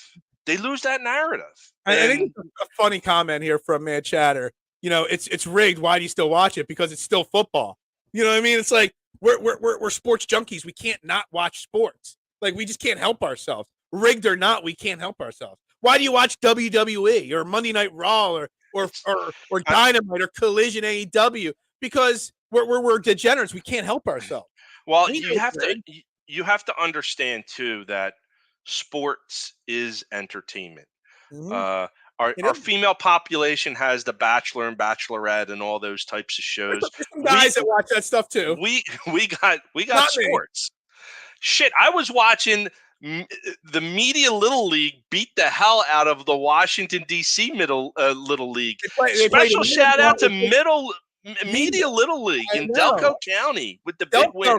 I think it's a funny comment here from Man Chatter. It's rigged. Why do you still watch it? Because it's still football. You know what I mean? It's like we're sports junkies. We can't not watch sports. Like we just can't help ourselves. Rigged or not, we can't help ourselves. Why do you watch WWE or Monday Night Raw or Dynamite or Collision AEW? Because we're degenerates. We can't help ourselves. Well, you have to understand too that sports is entertainment. Our female population has The Bachelor and Bachelorette and all those types of shows. There's some guys that watch that stuff too. We got sports. Shit, I was watching the Media Little League beat the hell out of the Washington D.C. Little League. Special shout out to Media Little League in Delco County with the big win.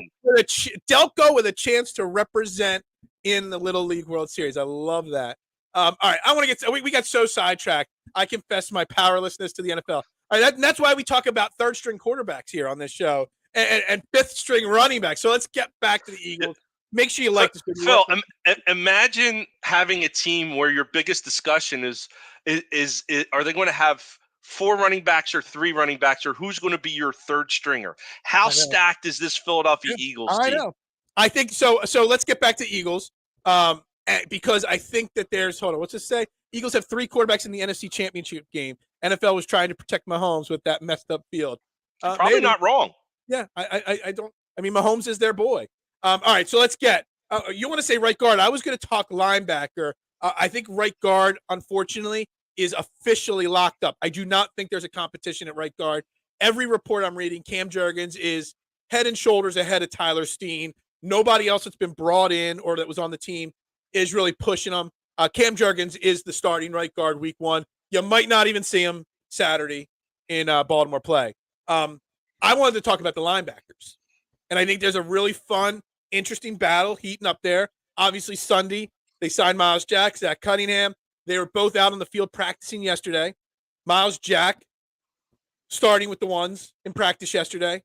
Delco with a chance to represent in the Little League World Series. I love that. All right, I want to get. We got so sidetracked. I confess my powerlessness to the NFL. All right, that's why we talk about third string quarterbacks here on this show and fifth string running backs. So let's get back to the Eagles. Make sure you like this video. Phil, imagine having a team where your biggest discussion is are they going to have 4 running backs or 3 running backs, or who's going to be your third stringer? How stacked is this Philadelphia Eagles team? I know. I think so. So let's get back to Eagles. Because I think that what's it say? Eagles have 3 quarterbacks in the NFC Championship game. NFL was trying to protect Mahomes with that messed up field. Probably not wrong. Yeah, I don't. I mean, Mahomes is their boy. All right, so let's get. You want to say right guard? I was going to talk linebacker. I think right guard, unfortunately, is officially locked up. I do not think there's a competition at right guard. Every report I'm reading, Cam Jurgens is head and shoulders ahead of Tyler Steen. Nobody else that's been brought in or that was on the team is really pushing them. Cam Jurgens is the starting right guard week 1. You might not even see him Saturday in Baltimore play. I wanted to talk about the linebackers. And I think there's a really fun, interesting battle heating up there. Obviously, Sunday, they signed Myles Jack, Zach Cunningham. They were both out on the field practicing yesterday. Myles Jack starting with the ones in practice yesterday.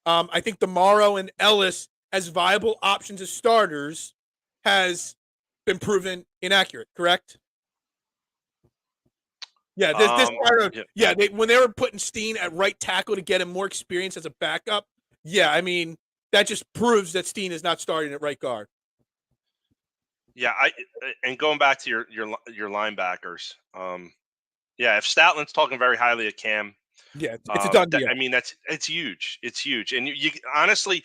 I think Demaro and Ellis as viable options as starters has been proven inaccurate, correct? Yeah, when they were putting Steen at right tackle to get him more experience as a backup, I mean, that just proves that Steen is not starting at right guard. Yeah, and going back to your linebackers, if Stoutland's talking very highly of Cam, it's a done deal. I mean, it's huge. It's huge, and you honestly,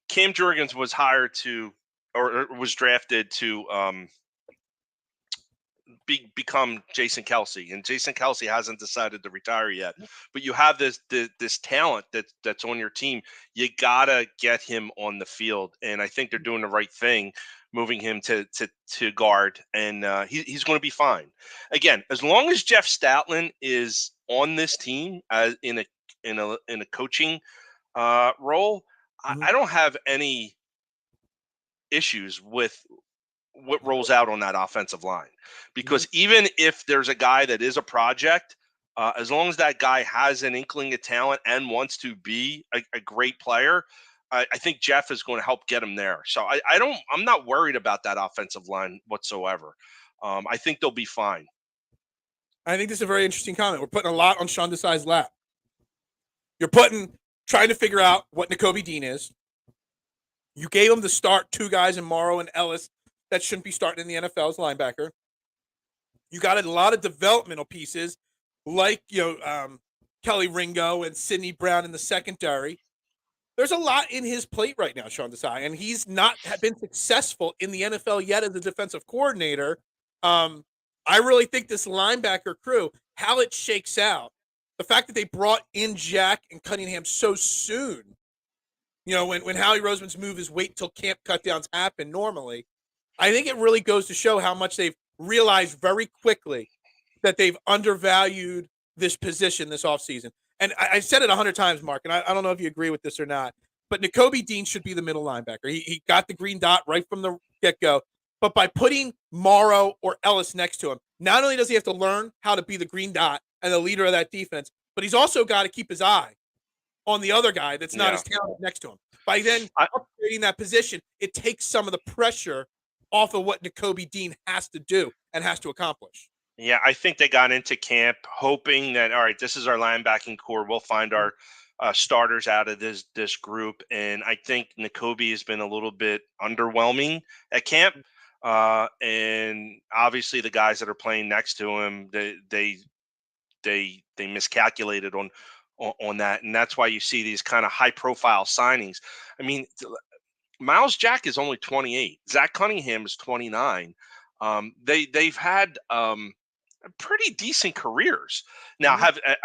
Cam Jurgens was hired to, or was drafted to, become Jason Kelce, and Jason Kelce hasn't decided to retire yet. But you have this talent that's on your team. You gotta get him on the field, and I think they're doing the right thing, moving him to guard, and he's going to be fine. Again, as long as Jeff Stoutland is on this team as in a coaching role, I don't have any issues with what rolls out on that offensive line, because even if there's a guy that is a project, as long as that guy has an inkling of talent and wants to be a great player, I think Jeff is going to help get him there. So I'm not worried about that offensive line whatsoever. I think they'll be fine. I think this is a very interesting comment. We're putting a lot on Sean Desai's lap. You're trying to figure out what Nakobe Dean is. You gave him to start 2 guys in Morrow and Ellis that shouldn't be starting in the NFL as linebacker. You got a lot of developmental pieces like, Kelly Ringo and Sidney Brown in the secondary. There's a lot in his plate right now, Sean Desai, and he's not been successful in the NFL yet as a defensive coordinator. I really think this linebacker crew, how it shakes out, the fact that they brought in Jack and Cunningham so soon, when Howie Roseman's move is wait till camp cutdowns happen normally, I think it really goes to show how much they've realized very quickly that they've undervalued this position this offseason. And I said it 100 times, Mark, and I don't know if you agree with this or not, but Nakobe Dean should be the middle linebacker. He got the green dot right from the get-go. But by putting Morrow or Ellis next to him, not only does he have to learn how to be the green dot and the leader of that defense, but he's also got to keep his eye on the other guy that's not as talented next to him. By then upgrading that position, it takes some of the pressure off of what Nakobe Dean has to do and has to accomplish. Yeah, I think they got into camp hoping that, all right, this is our linebacking core. We'll find our starters out of this group. And I think Nakobe has been a little bit underwhelming at camp. And obviously the guys that are playing next to him, they miscalculated on that. And that's why you see these kind of high profile signings. I mean, Myles Jack is only 28. Zach Cunningham is 29. They've had pretty decent careers. Now,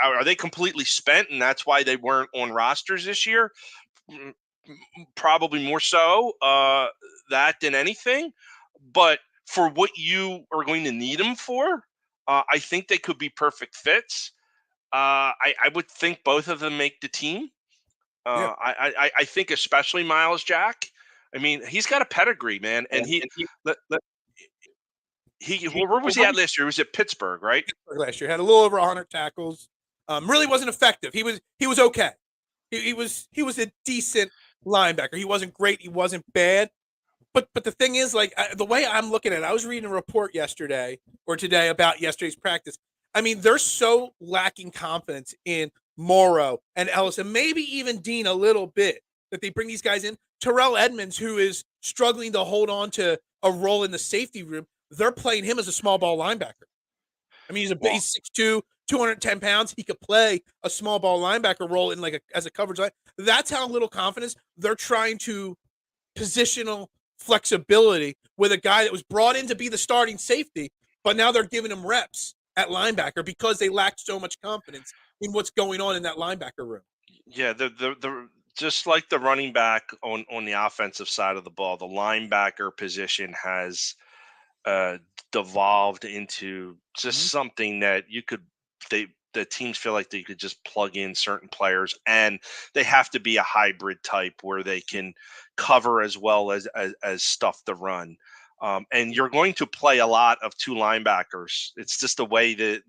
are they completely spent, and that's why they weren't on rosters this year? Probably more so that than anything. But for what you are going to need them for, I think they could be perfect fits. I would think both of them make the team. I think especially Myles Jack. I mean, he's got a pedigree, man, and where was he at last year? He was at Pittsburgh, right? Pittsburgh last year had a little over 100 tackles. Really wasn't effective. He was okay. He was a decent linebacker. He wasn't great. He wasn't bad. But the thing is, like, the way I'm looking at it, I was reading a report yesterday or today about yesterday's practice. I mean, they're so lacking confidence in Morrow and Ellis and maybe even Dean a little bit that they bring these guys in. Terrell Edmonds, who is struggling to hold on to a role in the safety room, they're playing him as a small ball linebacker. I mean, he's 6'2", 210 pounds. He could play a small ball linebacker role in as a coverage line. That's how little confidence they're trying to positional flexibility with a guy that was brought in to be the starting safety, but now they're giving him reps at linebacker because they lack so much confidence in what's going on in that linebacker room. Yeah, the just like the running back on the offensive side of the ball, the linebacker position has devolved into just something that the teams feel like they could just plug in certain players, and they have to be a hybrid type where they can cover as well as stuff the run. And you're going to play a lot of two linebackers. It's just the way that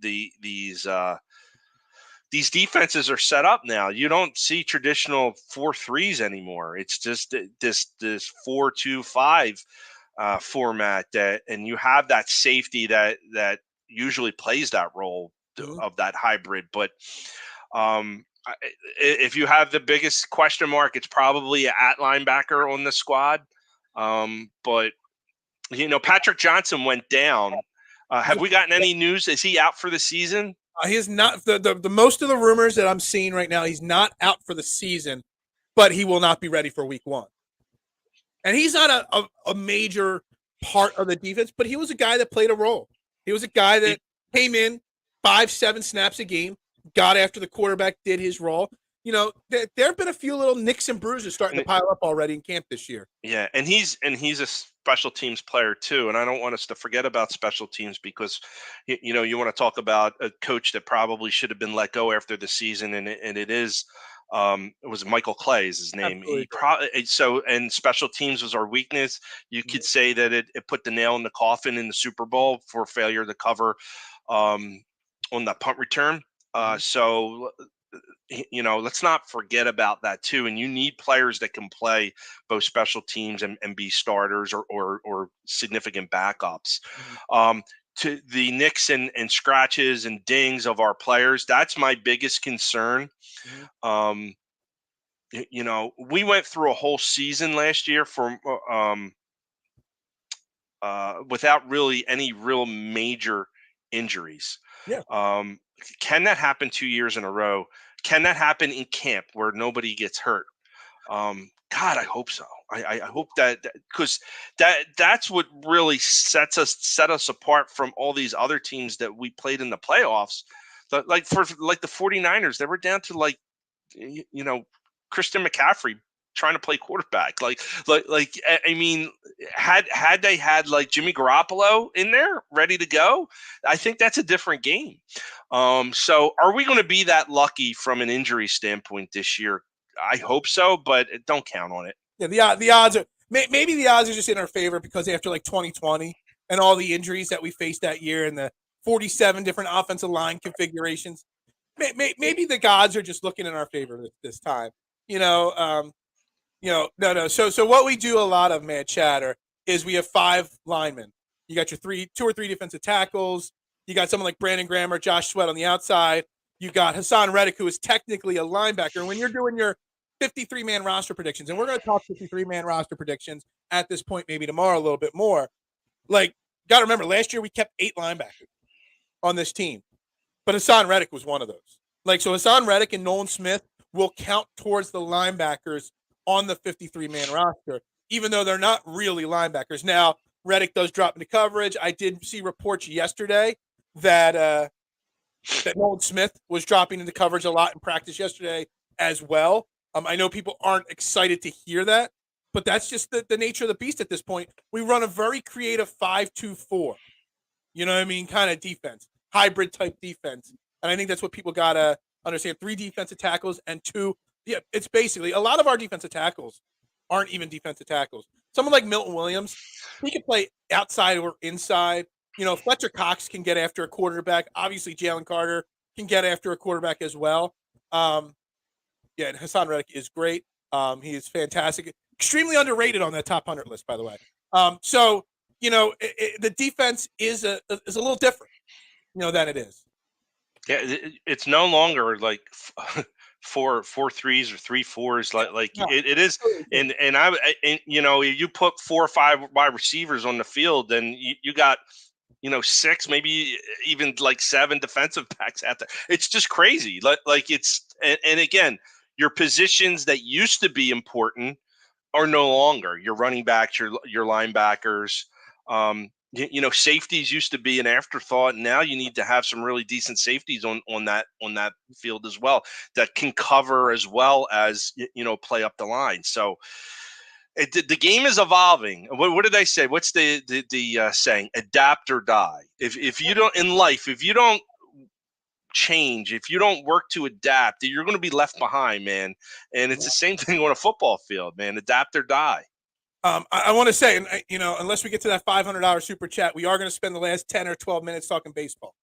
these defenses are set up now. You don't see traditional 4-3s anymore. It's just this 4-2-5 format and you have that safety that usually plays that role of that hybrid. But if you have the biggest question mark, it's probably at linebacker on the squad. But Patrick Johnson went down. Have we gotten any news? Is he out for the season? He is not. The most of the rumors that I'm seeing right now, he's not out for the season, but he will not be ready for week 1. And he's not a major part of the defense, but he was a guy that played a role. He was a guy that came in 5-7 snaps a game, got after the quarterback, did his role. There have been a few little nicks and bruises starting to pile up already in camp this year. Yeah, and he's a special teams player too, and I don't want us to forget about special teams because you want to talk about a coach that probably should have been let go after the season, and it is it was Michael Clay is his name. And special teams was our weakness. You could say that it put the nail in the coffin in the Super Bowl for failure to cover on the punt return. So let's not forget about that too. And you need players that can play both special teams and be starters or significant backups. To the nicks and scratches and dings of our players, that's my biggest concern. We went through a whole season last year without really any real major injuries. Yeah. Can that happen 2 years in a row? Can that happen in camp where nobody gets hurt? God, I hope so. I hope that because that's what really set us apart from all these other teams that we played in the playoffs. Like the 49ers, they were down to Christian McCaffrey trying to play quarterback. I mean, had they had like Jimmy Garoppolo in there ready to go, I think that's a different game. So are we going to be that lucky from an injury standpoint this year? I hope so, but don't count on it. Yeah, the odds are maybe the odds are just in our favor because after like 2020 and all the injuries that we faced that year and the 47 different offensive line configurations, maybe the gods are just looking in our favor this time. No. So what we do a lot of, man, chatter, is we have 5 linemen. You got your 2 or 3 defensive tackles. You got someone like Brandon Graham or Josh Sweat on the outside. You got Hassan Reddick, who is technically a linebacker. And when you're doing your 53-man roster predictions, and we're going to talk 53-man roster predictions at this point, maybe tomorrow a little bit more. Like, got to remember, last year we kept 8 linebackers on this team, but Hassan Reddick was one of those. So Hassan Reddick and Nolan Smith will count towards the linebackers on the 53-man roster, even though they're not really linebackers. Now, Reddick does drop into coverage. I did see reports yesterday that Nolan Smith was dropping into coverage a lot in practice yesterday as well. I know people aren't excited to hear that, but that's just the nature of the beast at this point. We run a very creative 5-2-4, you know what I mean, kind of defense, hybrid type defense. And I think that's what people got to understand. 3 defensive tackles and 2. Yeah, it's basically a lot of our defensive tackles aren't even defensive tackles. Someone like Milton Williams, he can play outside or inside. Fletcher Cox can get after a quarterback. Obviously, Jalen Carter can get after a quarterback as well. And Hassan Reddick is great. He is fantastic. Extremely underrated on that top 100 list, by the way. The defense is a little different, than it is. Yeah, it's no longer like 4 3s or 3 4s it is. And you put 4 or 5 wide receivers on the field, then you got 6, maybe even like 7 defensive backs out there. It's just crazy. And again, your positions that used to be important are no longer. Your running backs, your linebackers. Safeties used to be an afterthought. Now you need to have some really decent safeties on that field as well that can cover as well as play up the line. So the game is evolving. What did I say? What's the saying? Adapt or die. If you don't in life, if you don't change, if you don't work to adapt, you're going to be left behind, man. And it's the same thing on a football field, man. Adapt or die. I want to say, and unless we get to that $500 super chat, we are going to spend the last 10 or 12 minutes talking baseball.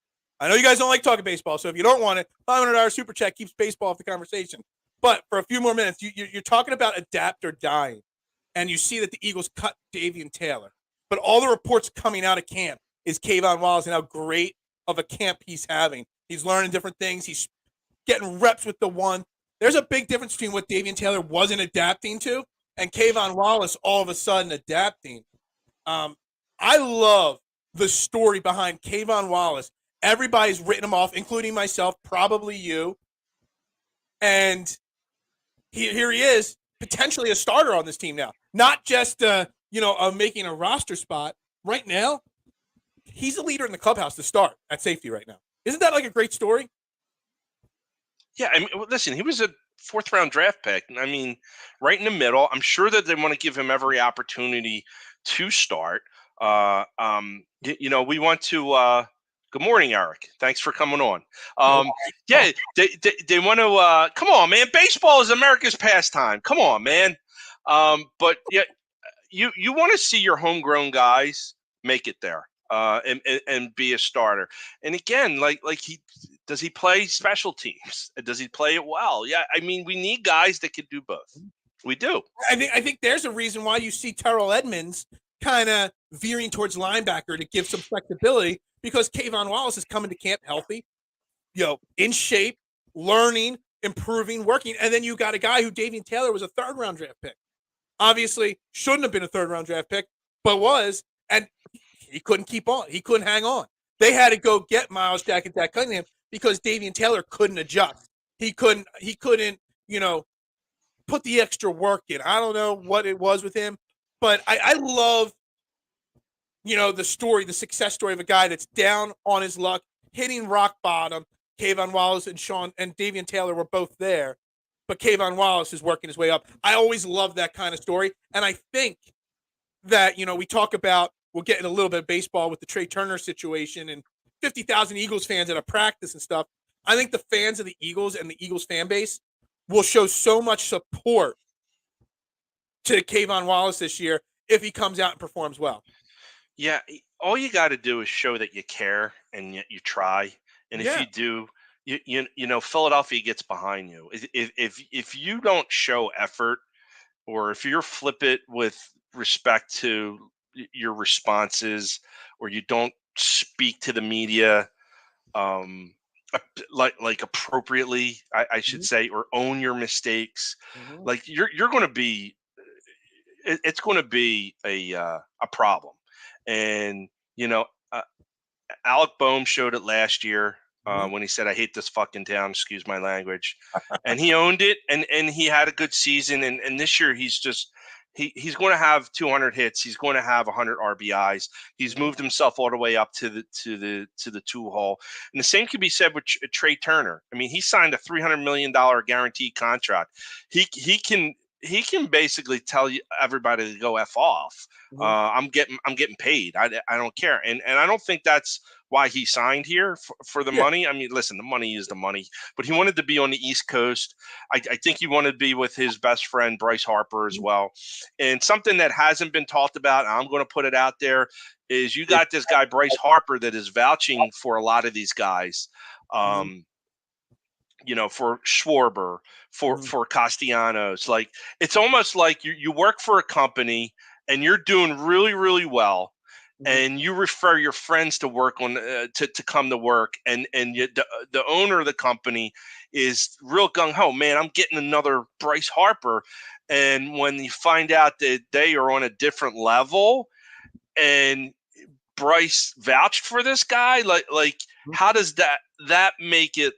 I know you guys don't like talking baseball, so if you don't want it, $500 super chat keeps baseball off the conversation. But for a few more minutes, you're talking about adapt or dying, and you see that the Eagles cut Davian Taylor. But all the reports coming out of camp is Kayvon Wallace and how great of a camp he's having. He's learning different things. He's getting reps with the one. There's a big difference between what Davian Taylor wasn't adapting to and Kayvon Wallace all of a sudden adapting. I love the story behind Kayvon Wallace. Everybody's written him off, including myself, probably you. And here he is, potentially a starter on this team now. Not just, making a roster spot. Right now, he's a leader in the clubhouse to start at safety right now. Isn't that like a great story? Yeah, I mean, listen, he was a 4th-round draft pick. I mean, right in the middle. I'm sure that they want to give him every opportunity to start. We want to. Good morning, Eric. Thanks for coming on. Yeah, they want to. Come on, man. Baseball is America's pastime. Come on, man. But yeah, you want to see your homegrown guys make it there. And be a starter. And again, does he play special teams? Does he play it well? Yeah, I mean, we need guys that can do both. We do. I think there's a reason why you see Terrell Edmonds kind of veering towards linebacker to give some flexibility because Kayvon Wallace is coming to camp healthy, in shape, learning, improving, working. And then you got a guy who Davian Taylor was a 3rd-round draft pick. Obviously, shouldn't have been a 3rd-round draft pick, but was. And he couldn't keep on. He couldn't hang on. They had to go get Myles Jack and Zach Cunningham because Davian Taylor couldn't adjust. He couldn't, put the extra work in. I don't know what it was with him, but I love, the success story of a guy that's down on his luck, hitting rock bottom. Kayvon Wallace and Davian Taylor were both there, but Kayvon Wallace is working his way up. I always love that kind of story. And I think that, we talk about, we'll get in a little bit of baseball with the Trey Turner situation and 50,000 Eagles fans at a practice and stuff. I think the fans of the Eagles and the Eagles fan base will show so much support to Kayvon Wallace this year if he comes out and performs well. Yeah, all you got to do is show that you care and you try. And if you do, Philadelphia gets behind you. If you don't show effort, or if you're flippant with respect to your responses, or you don't speak to the media like appropriately, I should say, or own your mistakes, like you're going to be, it's going to be a problem. And Alec Boehm showed it last year when he said, "I hate this fucking town." Excuse my language, and he owned it, and he had a good season. And this year he's just he's going to have 200 hits. He's going to have 100 RBIs. He's moved himself all the way up to the 2-hole. And the same can be said with Trey Turner. I mean, he signed a $300 million guaranteed contract. He can basically tell everybody to go F off. I'm getting paid. I don't care. And I don't think that's why he signed here for the money. I mean, listen, the money is the money, but he wanted to be on the East Coast. I think he wanted to be with his best friend, Bryce Harper, as well. And something that hasn't been talked about, and I'm going to put it out there, is you got this guy, Bryce Harper, that is vouching for a lot of these guys. For Schwarber, for Castellanos. Like, it's almost like you work for a company and you're doing really, really well, and you refer your friends to work on to come to work, and the owner of the company is real gung-ho. Man, I'm getting another Bryce Harper. And when you find out that they are on a different level and Bryce vouched for this guy, like how does that make it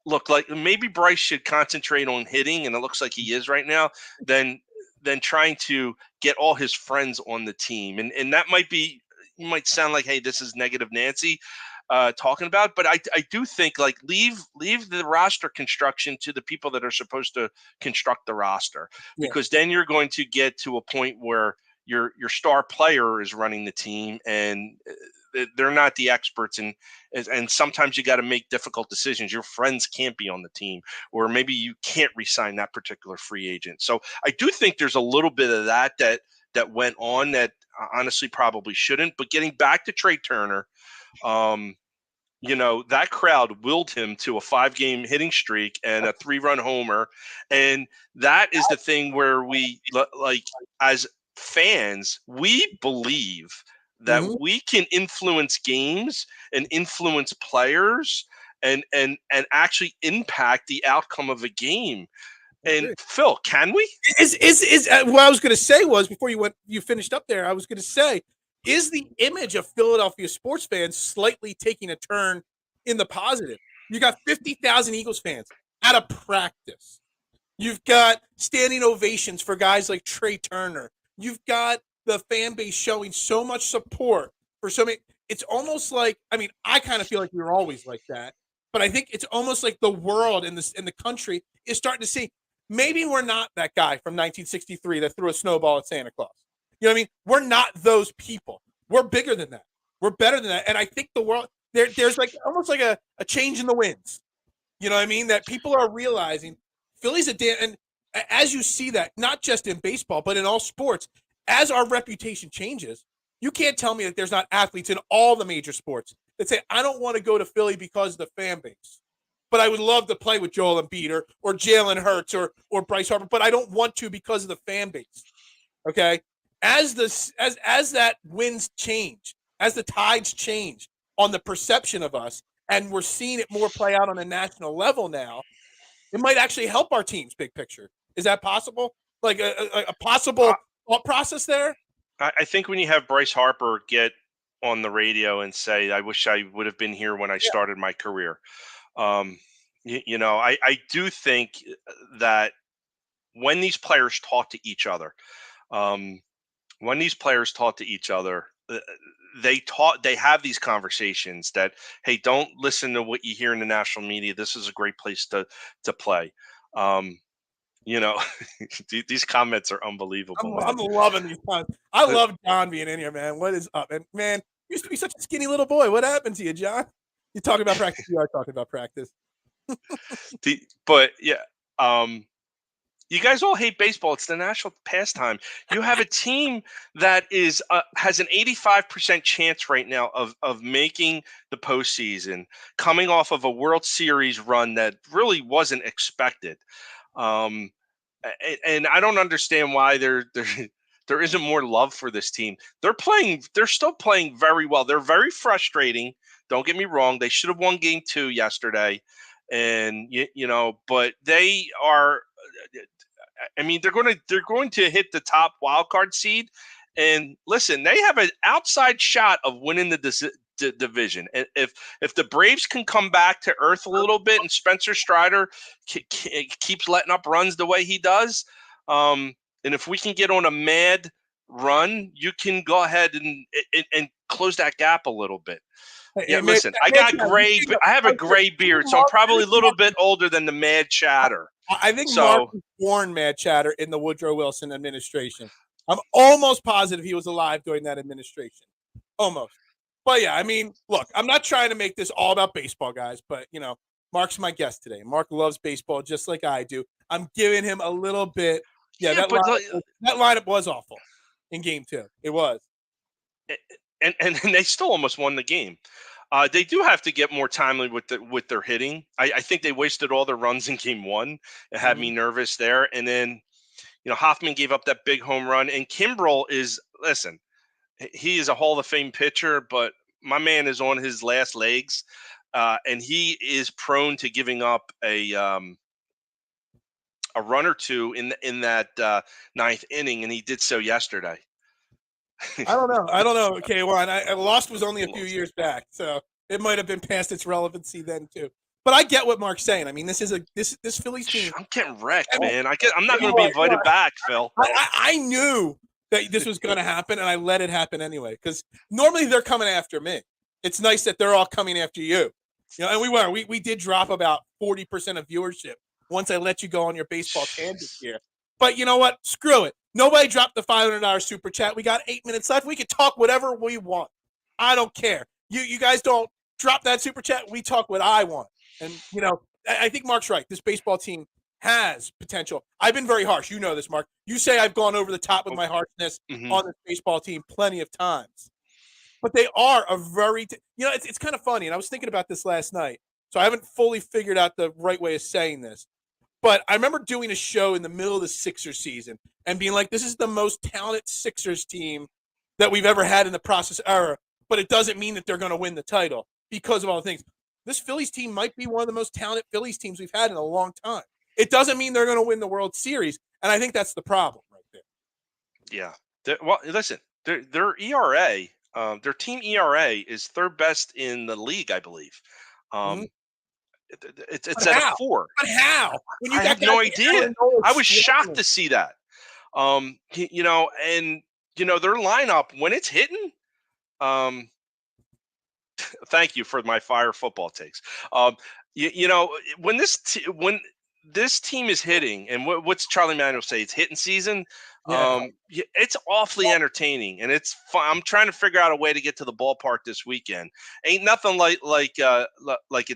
look like maybe Bryce should concentrate on hitting, and it looks like he is right now, than trying to get all his friends on the team. And that might sound like, hey, this is negative Nancy talking about, but I do think, like, leave the roster construction to the people that are supposed to construct the roster, because then you're going to get to a point where your star player is running the team, and they're not the experts, and sometimes you got to make difficult decisions. Your friends can't be on the team, or maybe you can't re-sign that particular free agent. So I do think there's a little bit of that went on that honestly probably shouldn't. But getting back to Trey Turner, that crowd willed him to a 5-game hitting streak and a 3-run homer. And that is the thing where we, like, as fans, we believe that we can influence games and influence players and actually impact the outcome of a game. And Phil, can we? Is what I was going to say was, before you finished up there, I was going to say, is the image of Philadelphia sports fans slightly taking a turn in the positive? You got 50,000 Eagles fans at a practice. You've got standing ovations for guys like Trey Turner. You've got the fan base showing so much support for so many. It's almost like, I mean, I kind of feel like we were always like that, but I think it's almost like the world and the country is starting to see, maybe we're not that guy from 1963 that threw a snowball at Santa Claus. You know what I mean? We're not those people. We're bigger than that. We're better than that. And I think the world, there's like almost like a change in the winds. You know what I mean? That people are realizing Philly's and as you see that, not just in baseball, but in all sports, as our reputation changes, you can't tell me that there's not athletes in all the major sports that say, I don't want to go to Philly because of the fan base, but I would love to play with Joel Embiid or Jalen Hurts or Bryce Harper, but I don't want to because of the fan base. Okay? As that winds change, as the tides change on the perception of us, and we're seeing it more play out on a national level now, it might actually help our team's big picture. Is that possible? Like a possible thought process there? I think when you have Bryce Harper get on the radio and say, I wish I would have been here when I started my career. I do think that when these players talk to each other, um, they have these conversations that, hey, don't listen to what you hear in the national media. This is a great place to play. These comments are unbelievable, I'm man. loving these times. I love John being in here, man. What is up? And man, you used to be such a skinny little boy. What happened to you, John? You talking about practice? You are talking about practice. But yeah, you guys all hate baseball. It's the national pastime. You have a team that has an 85% chance right now of making the postseason, coming off of a World Series run that really wasn't expected. And I don't understand why there isn't more love for this team. They're still playing very well. They're very frustrating. Don't get me wrong. They should have won game 2 yesterday. And but they are, I mean, they're going to hit the top wild card seed. And listen, they have an outside shot of winning the division. And if the Braves can come back to earth a little bit, and Spencer Strider keeps letting up runs the way he does, and if we can get on a mad run, you can go ahead and close that gap a little bit. Yeah, listen, I have a gray beard, so I'm probably a little bit older than the mad chatter. I think Mark was born mad chatter in the Woodrow Wilson administration. I'm almost positive he was alive during that administration. Almost. But yeah, I mean, look, I'm not trying to make this all about baseball, guys, but Mark's my guest today. Mark loves baseball just like I do. I'm giving him a little bit. Yeah, that lineup was awful in game 2. It was. And they still almost won the game. They do have to get more timely with their hitting. I think they wasted all their runs in game 1. It had me nervous there. And then, Hoffman gave up that big home run. And Kimbrel he is a Hall of Fame pitcher, but my man is on his last legs. And he is prone to giving up a run or two in that 9th inning, and he did so yesterday. I don't know. K1. I lost was only a few years back, so it might have been past its relevancy then too. But I get what Mark's saying. I mean, this Phillies team. I'm getting wrecked, man. I'm not going to be invited back, Phil. I knew that this was going to happen, and I let it happen anyway. Because normally they're coming after me. It's nice that they're all coming after you. And we did drop about 40% of viewership once I let you go on your baseball tangent here. But you know what? Screw it. Nobody dropped the $500 super chat. We got 8 minutes left. We can talk whatever we want. I don't care. You guys don't drop that super chat. We talk what I want. And, I think Mark's right. This baseball team has potential. I've been very harsh. You know this, Mark. You say I've gone over the top with my harshness on this baseball team plenty of times. But they are a very it's kind of funny. And I was thinking about this last night. So I haven't fully figured out the right way of saying this. But I remember doing a show in the middle of the Sixers season and being like, this is the most talented Sixers team that we've ever had in the process era. But it doesn't mean that they're going to win the title because of all the things. This Phillies team might be one of the most talented Phillies teams we've had in a long time. It doesn't mean they're going to win the World Series. And I think that's the problem right there. Yeah. Well, listen, their ERA, their team ERA is 3rd best in the league, I believe. It's at a 4. But how? I have no idea. I was shocked to see that. And their lineup when it's hitting. Thank you for my fire football takes. When this team is hitting, and what's Charlie Manuel say? It's hitting season. It's awfully entertaining, and it's fun. I'm trying to figure out a way to get to the ballpark this weekend. Ain't nothing like a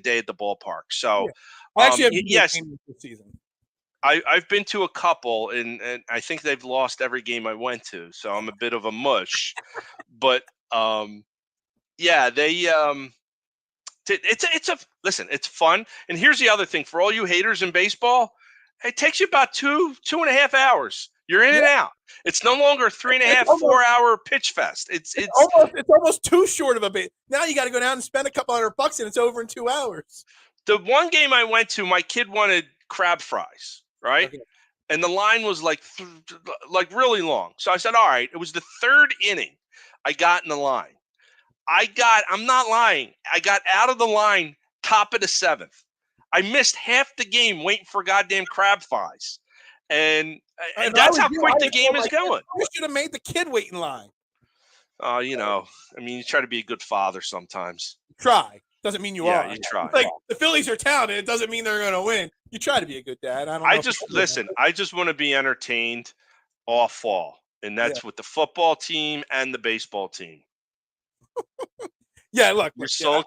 day at the ballpark. So, yes, this season. I've been to a couple, and I think they've lost every game I went to. So I'm a bit of a mush, but it's fun. And here's the other thing for all you haters in baseball, it takes you about 2.5 hours. You're in and out. It's no longer a 3.5, 4-hour pitch fest. It's almost too short of a bit. Now you got to go down and spend a couple $100 and it's over in 2 hours. The one game I went to, my kid wanted crab fries, right? Okay. And the line was like really long. So I said, all right, it was the 3rd inning I got in the line. I'm not lying. I got out of the line top of the 7th. I missed half the game waiting for goddamn crab thighs. And that's how quick the game is going. You should have made the kid wait in line. You try to be a good father sometimes. Try. Doesn't mean you are. Yeah, you try. It's like the Phillies are talented. It doesn't mean they're going to win. You try to be a good dad. I just want to be entertained all fall. And that's with the football team and the baseball team. Yeah, look. You're sold,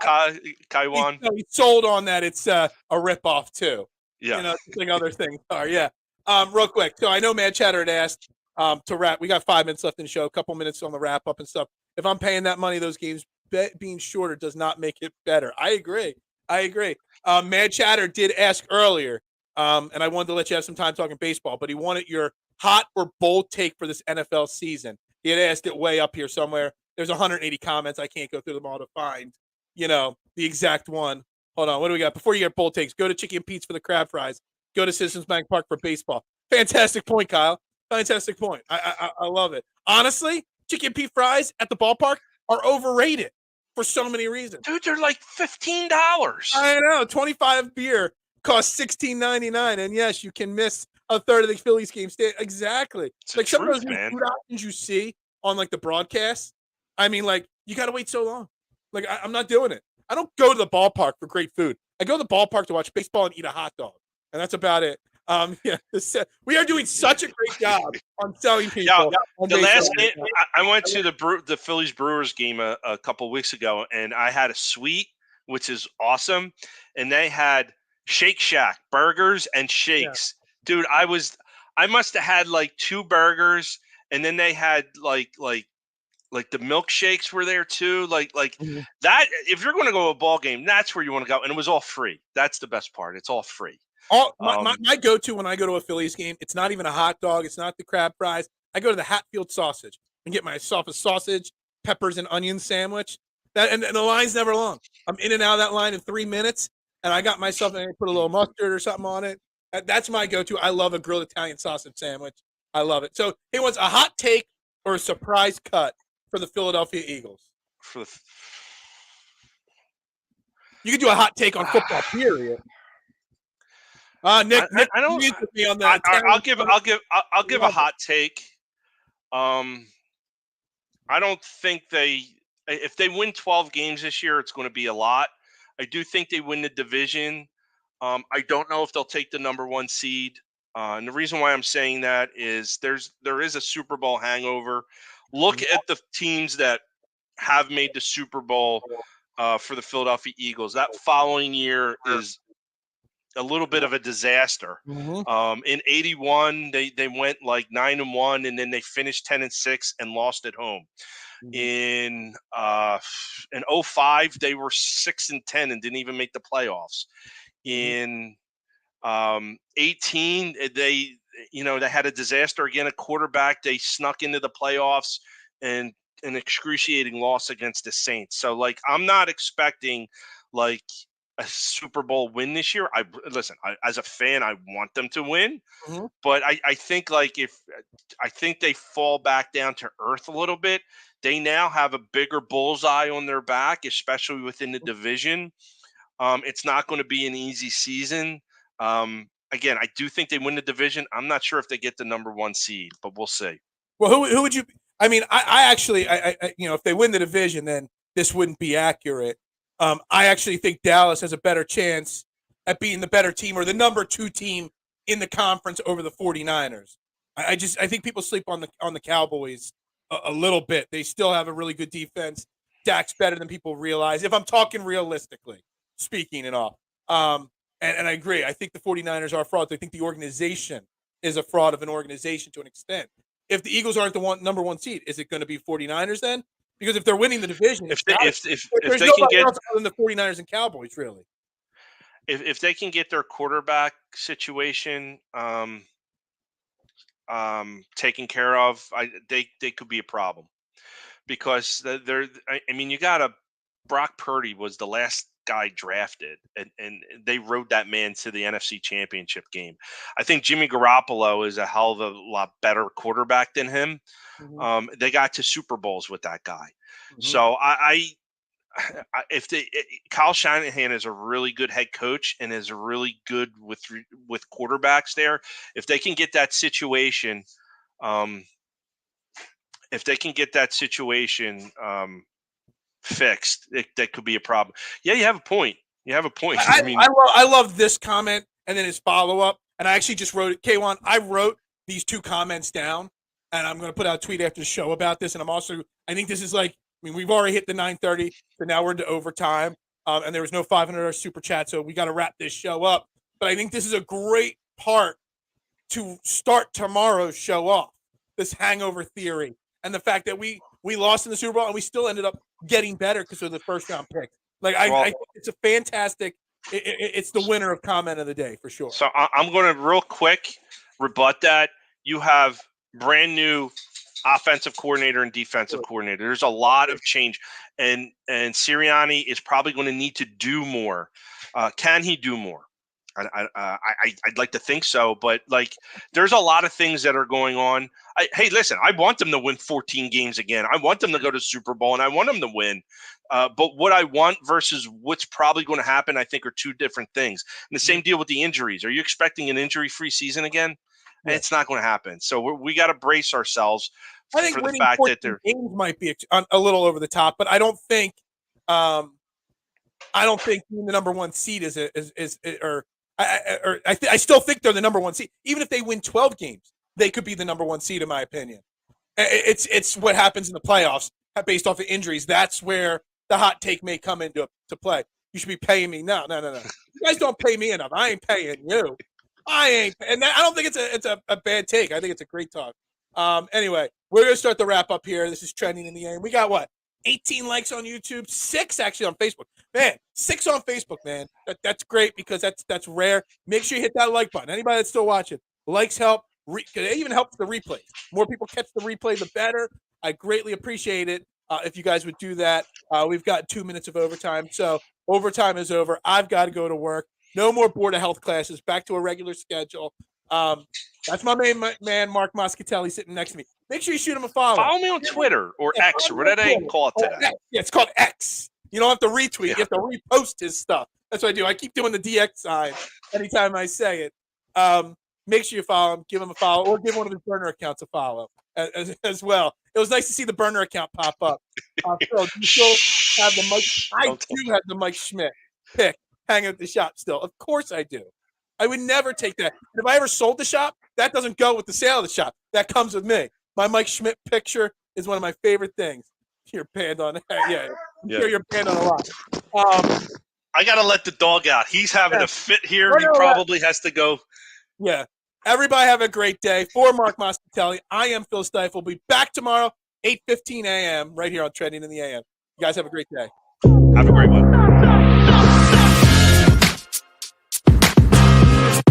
Kaiwan? He's sold on that. It's a ripoff, too. Yeah. Like other things are. Yeah. Real quick. So I know Mad Chatter had asked to wrap. We got 5 minutes left in the show, a couple minutes on the wrap up and stuff. If I'm paying that money, those games being shorter does not make it better. I agree. Mad Chatter did ask earlier, and I wanted to let you have some time talking baseball, but he wanted your hot or bold take for this NFL season. He had asked it way up here somewhere. There's 180 comments. I can't go through them all to find, the exact one. Hold on. What do we got? Before you get bold takes, go to Chicken Pete's for the crab fries. Go to Citizens Bank Park for baseball. Fantastic point, Kyle. Fantastic point. I love it. Honestly, Chicken Pete fries at the ballpark are overrated for so many reasons. Dude, they're like $15. I know. 25 beer costs $16.99. And yes, you can miss a third of the Phillies game. Exactly. It's some of those food options you see on the broadcast. I mean, you got to wait so long. I'm not doing it. I don't go to the ballpark for great food. I go to the ballpark to watch baseball and eat a hot dog. And that's about it. We are doing such a great job on selling people. The last game, I went to the Phillies Brewers game a couple weeks ago, and I had a suite, which is awesome, and they had Shake Shack burgers and shakes. Yeah. Dude, I must have had 2 burgers, and then they had like the milkshakes were there too. Mm-hmm. That. If you're going to go to a ball game, that's where you want to go, and it was all free. That's the best part. It's all free. My go-to when I go to a Phillies game, it's not even a hot dog. It's not the crab fries. I go to the Hatfield sausage and get myself a sausage, peppers, and onion sandwich. And the line's never long. I'm in and out of that line in 3 minutes, and I got myself and I put a little mustard or something on it. That's my go-to. I love a grilled Italian sausage sandwich. I love it. So he wants a hot take or a surprise cut for the Philadelphia Eagles. You could do a hot take on football, period. Nick, I don't. Me on that. I'll give a hot take. I don't think if they win 12 games this year, it's going to be a lot. I do think they win the division. I don't know if they'll take the number 1 seed. And the reason why I'm saying that is there is a Super Bowl hangover. Look at the teams that have made the Super Bowl for the Philadelphia Eagles. That following year is a little bit of a disaster. Mm-hmm. In 81, they went 9-1, and then they finished 10-6 and lost at home. Mm-hmm. In 05, they were 6-10 and didn't even make the playoffs. In 18, they had a disaster again. A quarterback, they snuck into the playoffs and an excruciating loss against the Saints. So I'm not expecting a Super Bowl win this year. As a fan, I want them to win, but I think I think they fall back down to earth a little bit. They now have a bigger bullseye on their back, especially within the division. It's not going to be an easy season. Again, I do think they win the division. I'm not sure if they get the number 1 seed, but we'll see. Well, who would you? I mean, I actually, if they win the division, then this wouldn't be accurate. I actually think Dallas has a better chance at being the better team or the number 2 team in the conference over the 49ers. I think people sleep on the Cowboys a little bit. They still have a really good defense. Dak's better than people realize. If I'm talking realistically speaking and all. And I agree. I think the 49ers are frauds. I think the organization is a fraud of an organization to an extent. If the Eagles aren't the number 1 seed, is it going to be 49ers then? Because if they're winning the division, if they can get else other than the 49ers and Cowboys, really. If they can get their quarterback situation taken care of, they could be a problem. Because you got Brock Purdy was the last guy drafted, and they rode that man to the NFC Championship game. I think Jimmy Garoppolo is a hell of a lot better quarterback than him. Mm-hmm. They got to Super Bowls with that guy. Mm-hmm. So Kyle Shanahan is a really good head coach and is really good with quarterbacks there. If they can get that situation, fixed, that could be a problem. Yeah, you have a point. I love this comment and then his follow up. And I actually just wrote it. K1, I wrote these two comments down, and I'm going to put out a tweet after the show about this. And I think this is we've already hit the 9:30, so now we're into overtime. And there was no $500 super chat, so we got to wrap this show up. But I think this is a great part to start tomorrow's show off, this hangover theory, and the fact that we lost in the Super Bowl and we still ended up getting better because of the first round pick. I think it's a fantastic. It's the winner of comment of the day for sure. So I'm going to real quick rebut that. You have brand new offensive coordinator and defensive coordinator. There's a lot of change, and Sirianni is probably going to need to do more. Can he do more? I'd like to think so, but there's a lot of things that are going on. Hey, listen, I want them to win 14 games again. I want them to go to Super Bowl, and I want them to win. But what I want versus what's probably going to happen, I think, are two different things. And the same deal with the injuries. Are you expecting an injury-free season again? Yeah. It's not going to happen. So we got to brace ourselves for the fact that their games might be a little over the top, but I don't think being the number one seed I still think they're the number one seed. Even if they win 12 games, they could be the number one seed, in my opinion. It's what happens in the playoffs based off of injuries. That's where the hot take may come into play. You should be paying me. No. You guys don't pay me enough. I ain't paying you. I ain't. And I don't think it's a bad take. I think it's a great talk. Anyway, we're going to start the wrap up here. This is Trending in the AM. We got what? 18 likes on YouTube, 6 actually on Facebook. Man, 6 on Facebook, man. That's great because that's rare. Make sure you hit that like button. Anybody that's still watching, likes help. It even helps the replays. More people catch the replay, the better. I greatly appreciate it if you guys would do that. We've got 2 minutes of overtime, so overtime is over. I've got to go to work. No more Board of Health classes. Back to a regular schedule. That's my main man, Marc Moscatelli, sitting next to me. Make sure you shoot him a follow. Follow me on Twitter or X or whatever they call it today. Yeah, it's called X. You don't have to retweet. Yeah. You have to repost his stuff. That's what I do. I keep doing the DX sign anytime I say it. Make sure you follow him, give him a follow, or give one of his burner accounts a follow as well. It was nice to see the burner account pop up. Phil, do you still have the Mike? I do have the Mike Schmidt pick hanging at the shop still. Of course I do. I would never take that. And if I ever sold the shop, that doesn't go with the sale of the shop. That comes with me. My Mike Schmidt picture is one of my favorite things. You're banned on that. Yeah. You're banned on a lot. I got to let the dog out. He's having a fit here. He probably has to go. Yeah. Everybody have a great day. For Marc Moscatelli, I am Phil Stiefel. We'll be back tomorrow, 8:15 a.m. right here on Trending in the AM. You guys have a great day. Have a great one.